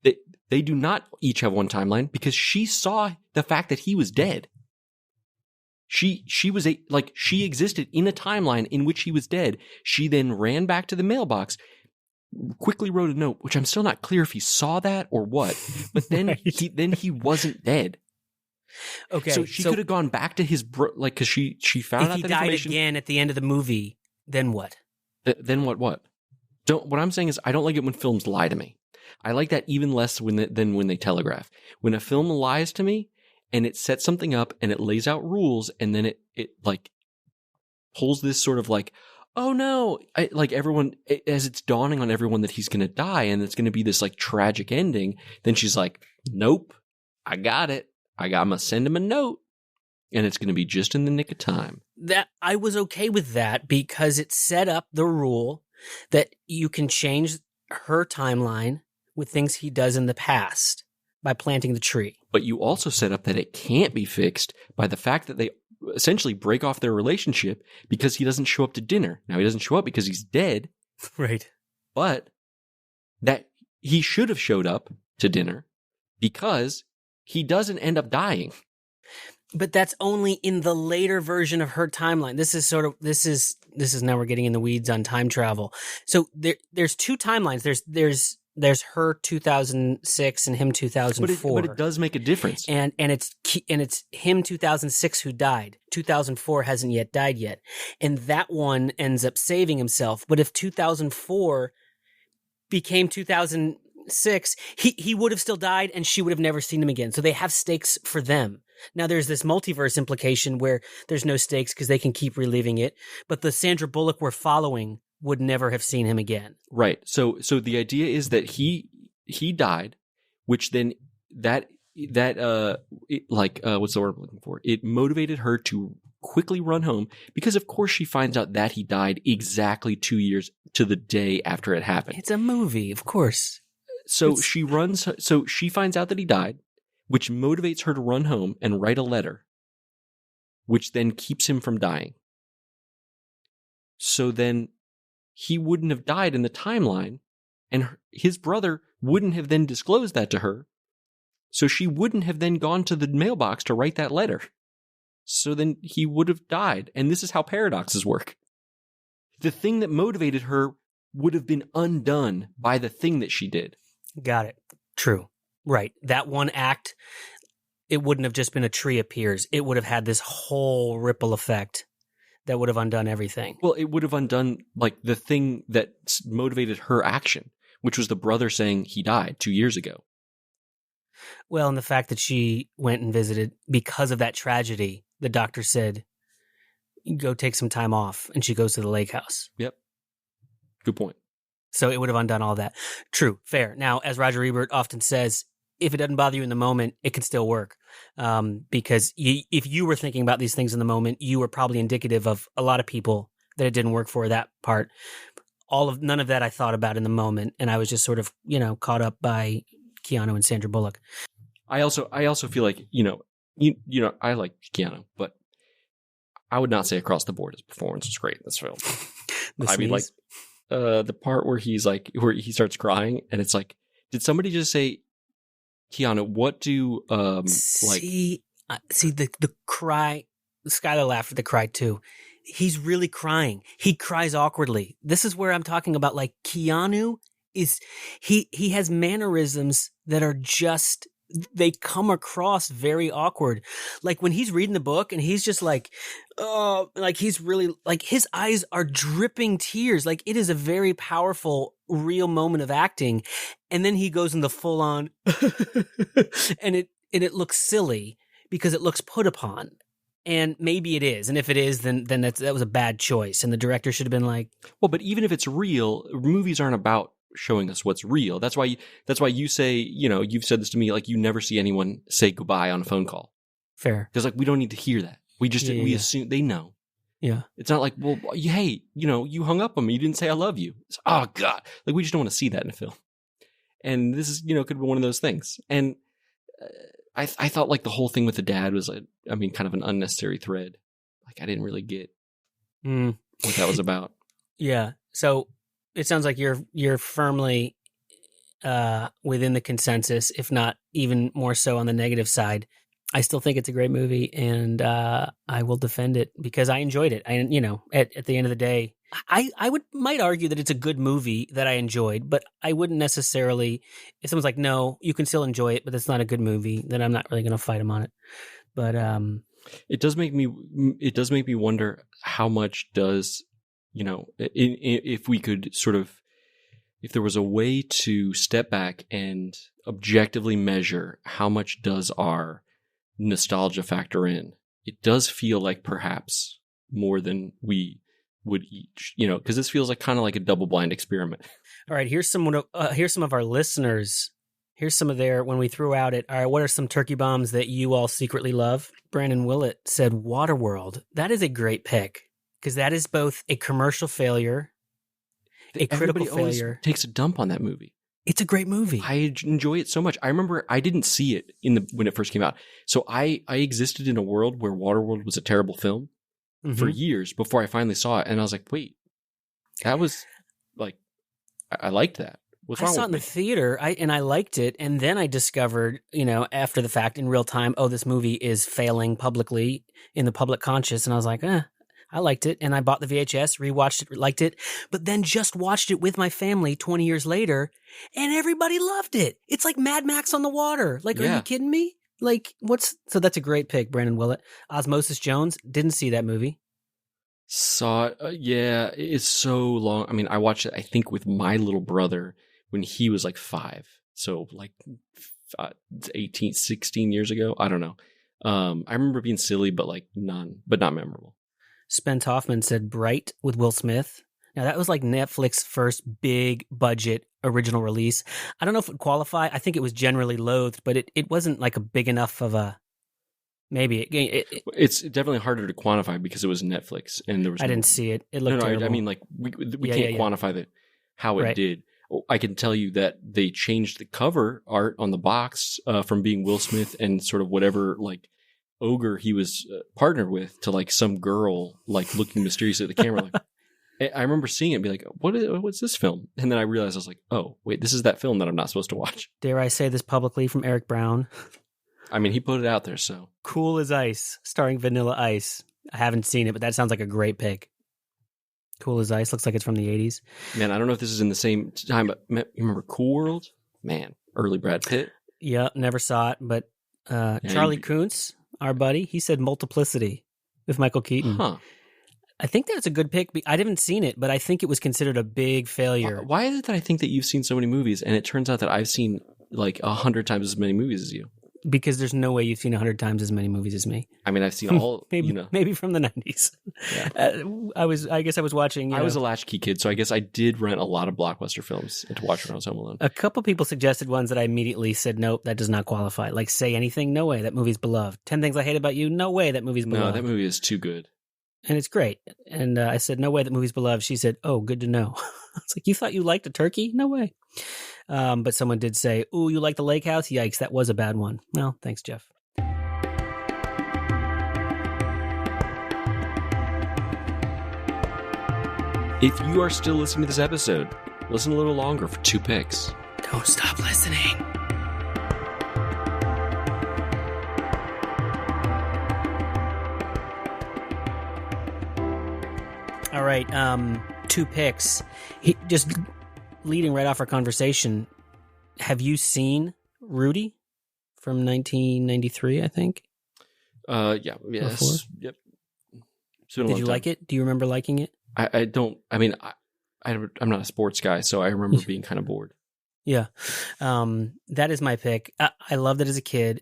They do not each have one timeline because she saw the fact that he was dead. She existed in a timeline in which he was dead. She then ran back to the mailbox, quickly wrote a note, which I'm still not clear if he saw that or what. But then right. he wasn't dead. Okay, so she could have gone back to his because she found out that information. If he died again at the end of the movie, then what? Then what? What I'm saying is I don't like it when films lie to me. I like that even less than when they telegraph. When a film lies to me and it sets something up and it lays out rules and then it like pulls this sort of like, oh no, everyone, as it's dawning on everyone that he's going to die and it's going to be this like tragic ending, then she's like, nope, I got it. I'm going to send him a note, and it's going to be just in the nick of time. That I was okay with that because it set up the rule that you can change her timeline with things he does in the past by planting the tree. But you also set up that it can't be fixed by the fact that they essentially break off their relationship because he doesn't show up to dinner. Now, he doesn't show up because he's dead. Right. But that he should have showed up to dinner because he doesn't end up dying. But that's only in the later version of her timeline. This is now we're getting in the weeds on time travel. So there's two timelines. There's her 2006 and him 2004. But it does make a difference. And it's him 2006 who died. 2004 hasn't yet died yet. And that one ends up saving himself. But if 2004 became 2006, he would have still died and she would have never seen him again. So they have stakes for them. Now there's this multiverse implication where there's no stakes because they can keep reliving it. But the Sandra Bullock we're following would never have seen him again. Right. So the idea is that he died, which then what's the word I'm looking for? It motivated her to quickly run home because of course she finds out that he died exactly 2 years to the day after it happened. It's a movie, of course. So she finds out that he died, which motivates her to run home and write a letter, which then keeps him from dying. So then he wouldn't have died in the timeline, and his brother wouldn't have then disclosed that to her. So she wouldn't have then gone to the mailbox to write that letter. So then he would have died. And this is how paradoxes work. The thing that motivated her would have been undone by the thing that she did. Got it. True. Right. That one act, it wouldn't have just been a tree appears. It would have had this whole ripple effect that would have undone everything. Well, it would have undone like the thing that motivated her action, which was the brother saying he died 2 years ago. Well, and the fact that she went and visited because of that tragedy, the doctor said, go take some time off. And she goes to the lake house. Yep. Good point. So it would have undone all that. True. Fair. Now, as Roger Ebert often says, if it doesn't bother you in the moment, it can still work. Because if you were thinking about these things in the moment, you were probably indicative of a lot of people that it didn't work for that part. None of that I thought about in the moment. And I was just sort of, caught up by Keanu and Sandra Bullock. I also feel like, I like Keanu, but I would not say across the board his performance was great in this film. I mean, like, the part where where he starts crying and it's like, did somebody just say, Keanu, what do, see the cry, Skylar laughed at the cry too. He's really crying. He cries awkwardly. This is where I'm talking about, like, Keanu is, he has mannerisms that are just, they come across very awkward. Like when he's reading the book and he's just like, oh, like he's really, like his eyes are dripping tears. Like it is a very powerful, real moment of acting. And then he goes in the full on and it looks silly because it looks put upon. And maybe it is. And if it is, then that was a bad choice. And the director should have been like, well, but even if it's real, movies aren't about showing us what's real. That's why you say, you've said this to me, like you never see anyone say goodbye on a phone call. Fair. Because like we don't need to hear that. We just we assume they know. Yeah. It's not like, well, hey, you hung up on me. You didn't say I love you. It's, oh God. Like we just don't want to see that in a film. And this is, could be one of those things. And I thought like the whole thing with the dad was kind of an unnecessary thread. Like I didn't really get what that was about. Yeah. So it sounds like you're firmly within the consensus, if not even more so on the negative side. I still think it's a great movie, and I will defend it because I enjoyed it. And at the end of the day, I might argue that it's a good movie that I enjoyed, but I wouldn't necessarily. If someone's like, "No, you can still enjoy it, but it's not a good movie," then I'm not really going to fight them on it. But it does make me wonder how much does. If we could if there was a way to step back and objectively measure how much does our nostalgia factor in, it does feel like perhaps more than we would each, because this feels like kind of like a double-blind experiment. All right, here's some of our listeners. Here's some of their, when we threw out it, all right, what are some turkey bombs that you all secretly love? Brandon Willett said Waterworld. That is a great pick. Because that is both a commercial failure, a critical failure. Takes a dump on that movie. It's a great movie. I enjoy it so much. I remember I didn't see it when it first came out. So I existed in a world where Waterworld was a terrible film for years before I finally saw it. And I was like, wait, that was like, I liked that. What's wrong with me? I saw it in the theater and I liked it. And then I discovered, after the fact in real time, this movie is failing publicly in the public conscious. And I was like, I liked it, and I bought the VHS, rewatched it, liked it, but then just watched it with my family 20 years later, and everybody loved it. It's like Mad Max on the water. Like, Are you kidding me? Like, so that's a great pick, Brandon Willett. Osmosis Jones, didn't see that movie. Saw it, yeah, it's so long. I mean, I watched it, I think, with my little brother when he was like 5. So like 18, 16 years ago. I don't know. I remember being silly, but not memorable. Spence Hoffman said Bright with Will Smith. Now, that was like Netflix's first big budget original release. I don't know if it would qualify. I think it was generally loathed, but it wasn't like a big enough of a... Maybe. It's definitely harder to quantify because it was Netflix and there was... I didn't see it. It looked terrible. I mean, like, we can't quantify how it did. I can tell you that they changed the cover art on the box from being Will Smith and sort of whatever like ogre he was partnered with to like some girl like looking mysteriously at the camera. Like, I remember seeing it and be like, what's this film? And then I realized I was like, oh, wait, this is that film that I'm not supposed to watch. Dare I say this publicly from Eric Brown? I mean, he put it out there, so. Cool as Ice, starring Vanilla Ice. I haven't seen it, but that sounds like a great pick. Cool as Ice looks like it's from the 80s. Man, I don't know if this is in the same time, but you remember Cool World? Man, early Brad Pitt. Yeah, never saw it, but Charlie Kuntz, our buddy, he said Multiplicity with Michael Keaton. Huh. I think that's a good pick. I haven't seen it, but I think it was considered a big failure. Why is it that I think that you've seen so many movies, and it turns out that I've seen like 100 times as many movies as you? Because there's no way you've seen 100 times as many movies as me. I mean, I've seen all, maybe from the 90s. Yeah. I guess I was watching. I was a latchkey kid, so I guess I did rent a lot of Blockbuster films to watch when I was home alone. A couple people suggested ones that I immediately said, nope, that does not qualify. Like Say Anything, no way, that movie's beloved. 10 Things I Hate About You, no way, that movie's beloved. No, that movie is too good. And it's great. And I said, no way, that movie's beloved. She said, oh, good to know. It's like, you thought you liked a turkey? No way. But someone did say, ooh, you like The Lake House? Yikes, that was a bad one. Well, thanks, Jeff. If you are still listening to this episode, listen a little longer for 2 picks. Don't stop listening. All right, 2 picks. Just leading right off our conversation, have you seen Rudy from 1993, I think? Yeah. Yes. Before? Yep. Did you like it? Do you remember liking it? I don't. I mean, I'm not a sports guy, so I remember being kind of bored. Yeah. That is my pick. I loved it as a kid.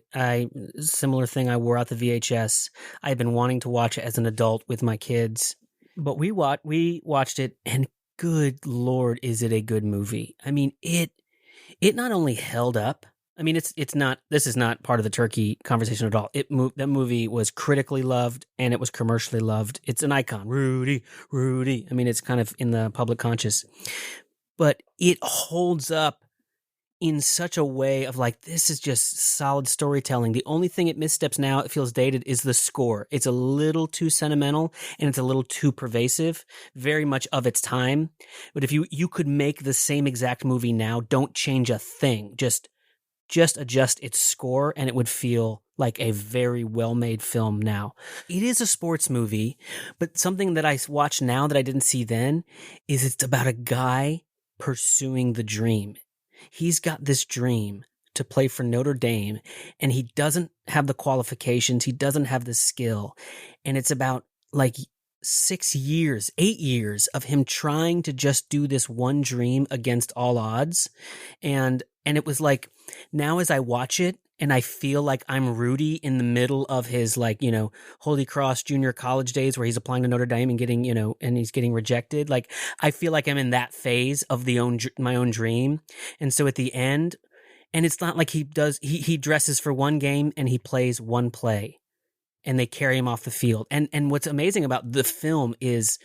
Similar thing, I wore out the VHS. I've been wanting to watch it as an adult with my kids, but we watched it, and good Lord, is it a good movie. I mean, it not only held up, I mean, it's not, this is not part of the turkey conversation at all. That movie was critically loved and it was commercially loved. It's an icon. Rudy. I mean, it's kind of in the public conscious, but it holds up in such a way of like, this is just solid storytelling. The only thing it missteps now, it feels dated, is the score. It's a little too sentimental and it's a little too pervasive, very much of its time. But if you could make the same exact movie now, don't change a thing. Just adjust its score and it would feel like a very well-made film now. It is a sports movie, but something that I watch now that I didn't see then is it's about a guy pursuing the dream. He's got this dream to play for Notre Dame, and he doesn't have the qualifications. He doesn't have the skill. And it's about like 8 years of him trying to just do this one dream against all odds. And it was like, now as I watch it and I feel like I'm Rudy in the middle of his, like, you know, Holy Cross junior college days where he's applying to Notre Dame and getting, you know, and he's getting rejected. Like, I feel like I'm in that phase of my own dream. And so at the end, and it's not like he dresses for one game and he plays one play and they carry him off the field. And what's amazing about the film is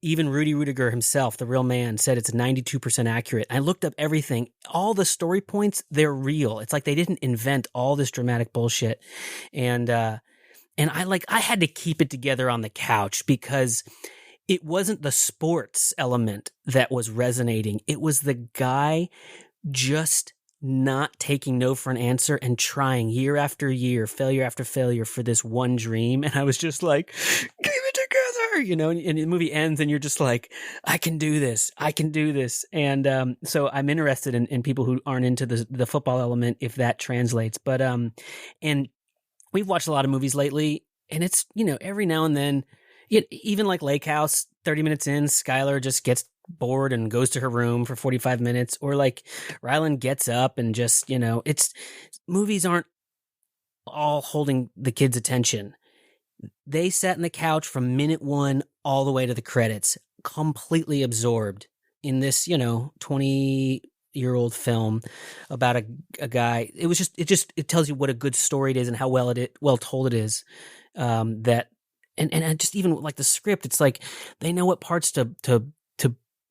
even Rudy Rudiger himself, the real man, said it's 92% accurate. I looked up everything. All the story points, they're real. It's like they didn't invent all this dramatic bullshit. And I had to keep it together on the couch because it wasn't the sports element that was resonating. It was the guy just not taking no for an answer and trying year after year, failure after failure for this one dream. And I was just like, keep it together, you know, and the movie ends and you're just like, I can do this. And so I'm interested in people who aren't into the football element, if that translates. But and we've watched a lot of movies lately, and it's, you know, every now and then, even like Lake House, 30 minutes in, Skylar just gets bored and goes to her room for 45 minutes, or like Rylan gets up and just, you know, movies aren't all holding the kids' attention. They sat on the couch from minute 1 all the way to the credits, completely absorbed in this, you know, 20-year-old film about a guy. It tells you what a good story it is and how well told it is. And I just, even like the script, it's like they know what parts to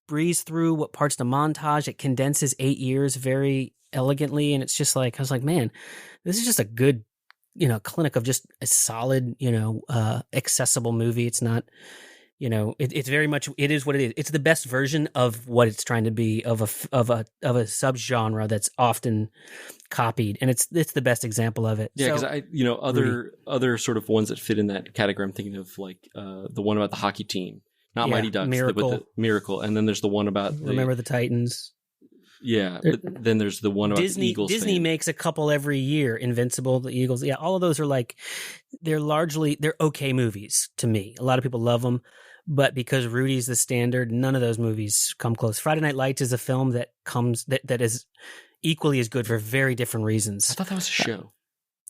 breeze through what parts the montage. It condenses 8 years very elegantly, and it's just like I was like, man, this is just a good, clinic of just a solid, accessible movie. It's not, it's very much, it is what it is. It's the best version of what it's trying to be of a subgenre that's often copied, and it's the best example of it. Yeah, because other sort of ones that fit in that category. I'm thinking of like the one about the hockey team, not Mighty Ducks, Miracle. but the Miracle, and then there's the one about Remember the Titans. Yeah, but then there's the one about the Eagles. Disney makes a couple every year. Invincible, the Eagles. Yeah, all of those are like they're okay movies to me. A lot of people love them, but because Rudy's the standard, none of those movies come close. Friday Night Lights is a film that is equally as good for very different reasons. I thought that was a show.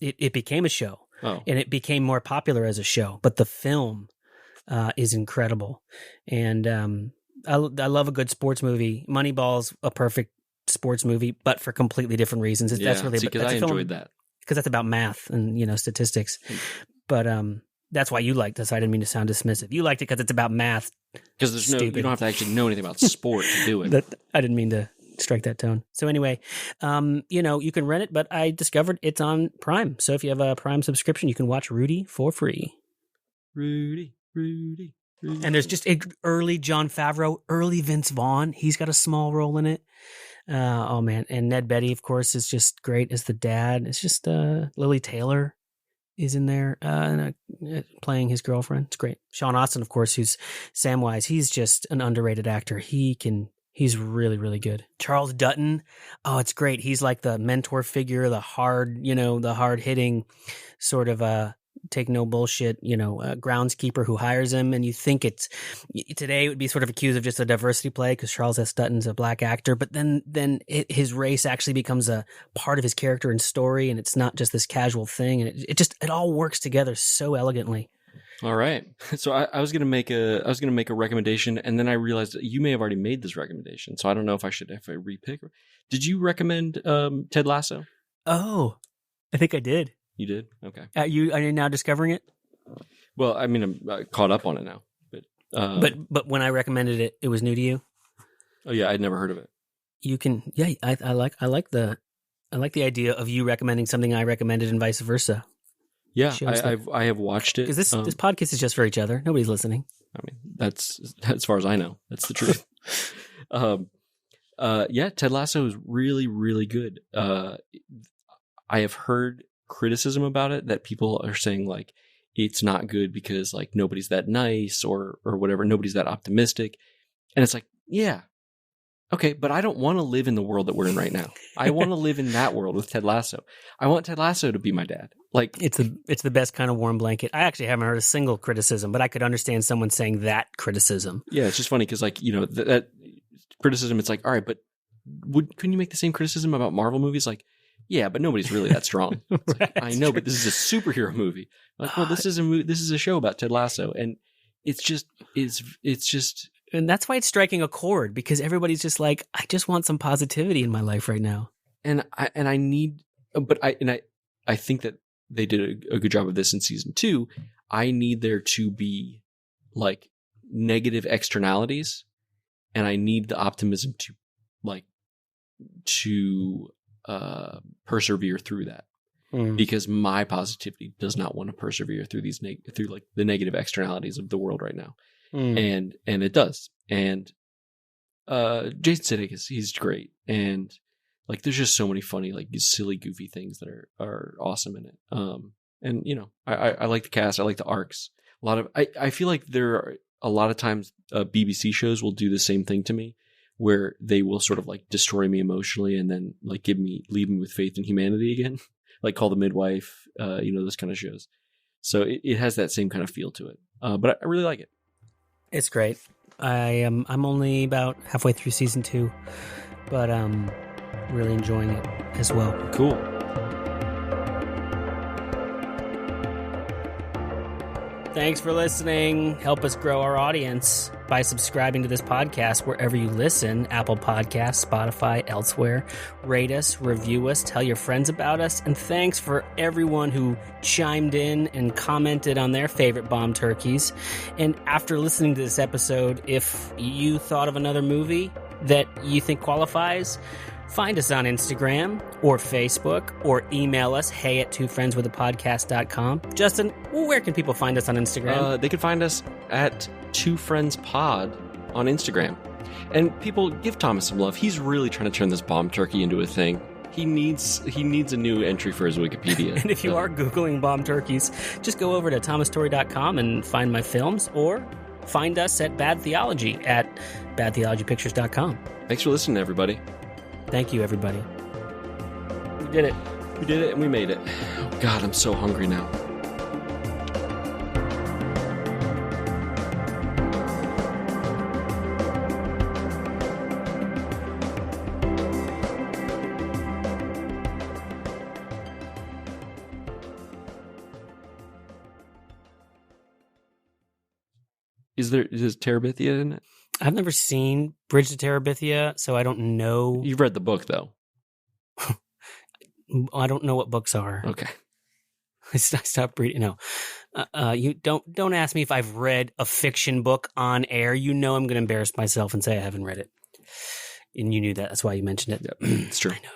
It became a show, and it became more popular as a show. But the film is incredible, and I love a good sports movie. Moneyball's a perfect sports movie, but for completely different reasons. Because I enjoyed that. Because that's about math and statistics. But that's why you liked this. I didn't mean to sound dismissive. You liked it because it's about math. Because you don't have to actually know anything about sport to do it. I didn't mean to strike that tone. So anyway, you can rent it, but I discovered it's on Prime. So if you have a Prime subscription, you can watch Rudy for free. Rudy. And there's just early Jon Favreau, early Vince Vaughn. He's got a small role in it. Oh man. And Ned Beatty, of course, is just great as the dad. It's just Lily Taylor is in there playing his girlfriend. It's great. Sean Astin, of course, who's Samwise. He's just an underrated actor. He's really, really good. Charles Dutton. Oh, it's great. He's like the mentor figure, the hard hitting sort of take no bullshit, groundskeeper who hires him. And you think today it would be sort of accused of just a diversity play because Charles S. Dutton's a black actor, but then his race actually becomes a part of his character and story. And it's not just this casual thing. And it all works together so elegantly. All right. So I was going to make a recommendation, and then I realized that you may have already made this recommendation. So I don't know if I repick. Did you recommend Ted Lasso? Oh, I think I did. You did? Okay. Are you now discovering it? Well, I mean, I'm caught up on it now. But when I recommended it, it was new to you? Oh yeah, I'd never heard of it. You can, yeah. I like the idea of you recommending something I recommended and vice versa. Yeah, I have watched it because this podcast is just for each other. Nobody's listening. I mean, that's as far as I know. That's the truth. Yeah, Ted Lasso is really, really good. I have heard criticism about it that people are saying like it's not good because like nobody's that nice or whatever, nobody's that optimistic, and it's like, yeah, okay, but I don't want to live in the world that we're in right now. I want to live in that world with Ted Lasso. I want Ted Lasso to be my dad. Like it's the best kind of warm blanket. I actually haven't heard a single criticism, but I could understand someone saying that criticism. Yeah, it's just funny because like that criticism. It's like, all right, but couldn't you make the same criticism about Marvel movies? Like, yeah, but nobody's really that strong. Right, like, I know, but this is a superhero movie. Like, well, this is a show about Ted Lasso, and it's just. And that's why it's striking a chord, because everybody's just like, I just want some positivity in my life right now. And I think that they did a good job of this in season 2. I need there to be like negative externalities, and I need the optimism to persevere through that. Because my positivity does not want to persevere through through like the negative externalities of the world right now. And it does. And Jason Sudeikis, he's great. And like there's just so many funny, like these silly, goofy things that are awesome in it. And I like the cast, I like the arcs. I feel like there are a lot of times BBC shows will do the same thing to me, where they will sort of like destroy me emotionally and then like leave me with faith in humanity again. Like Call the Midwife, those kind of shows. So it has that same kind of feel to it. But I really like it. It's great. I'm only about halfway through season 2, but really enjoying it as well. Cool. Thanks for listening. Help us grow our audience by by subscribing to this podcast wherever you listen, Apple Podcasts, Spotify, elsewhere. Rate us, review us, tell your friends about us, and thanks for everyone who chimed in and commented on their favorite bomb turkeys. And after listening to this episode, if you thought of another movie that you think qualifies, find us on Instagram or Facebook or email us, hey@twofriendswithapodcast.com. Justin, where can people find us on Instagram? They can find us at twofriendspod on Instagram. And people, give Thomas some love. He's really trying to turn this bomb turkey into a thing. He needs a new entry for his Wikipedia. And if you are Googling bomb turkeys, just go over to thomasstory.com and find my films, or find us at Bad Theology at badtheologypictures.com. Thanks for listening, everybody. Thank you, everybody. We did it. We did it and we made it. Oh, God, I'm so hungry now. Is Terabithia in it? I've never seen Bridge to Terabithia, so I don't know. You've read the book, though. I don't know what books are. Okay. I stopped reading. No, you don't ask me if I've read a fiction book on air. You know I'm going to embarrass myself and say I haven't read it, and you knew that. That's why you mentioned it. Yeah, it's true. I know.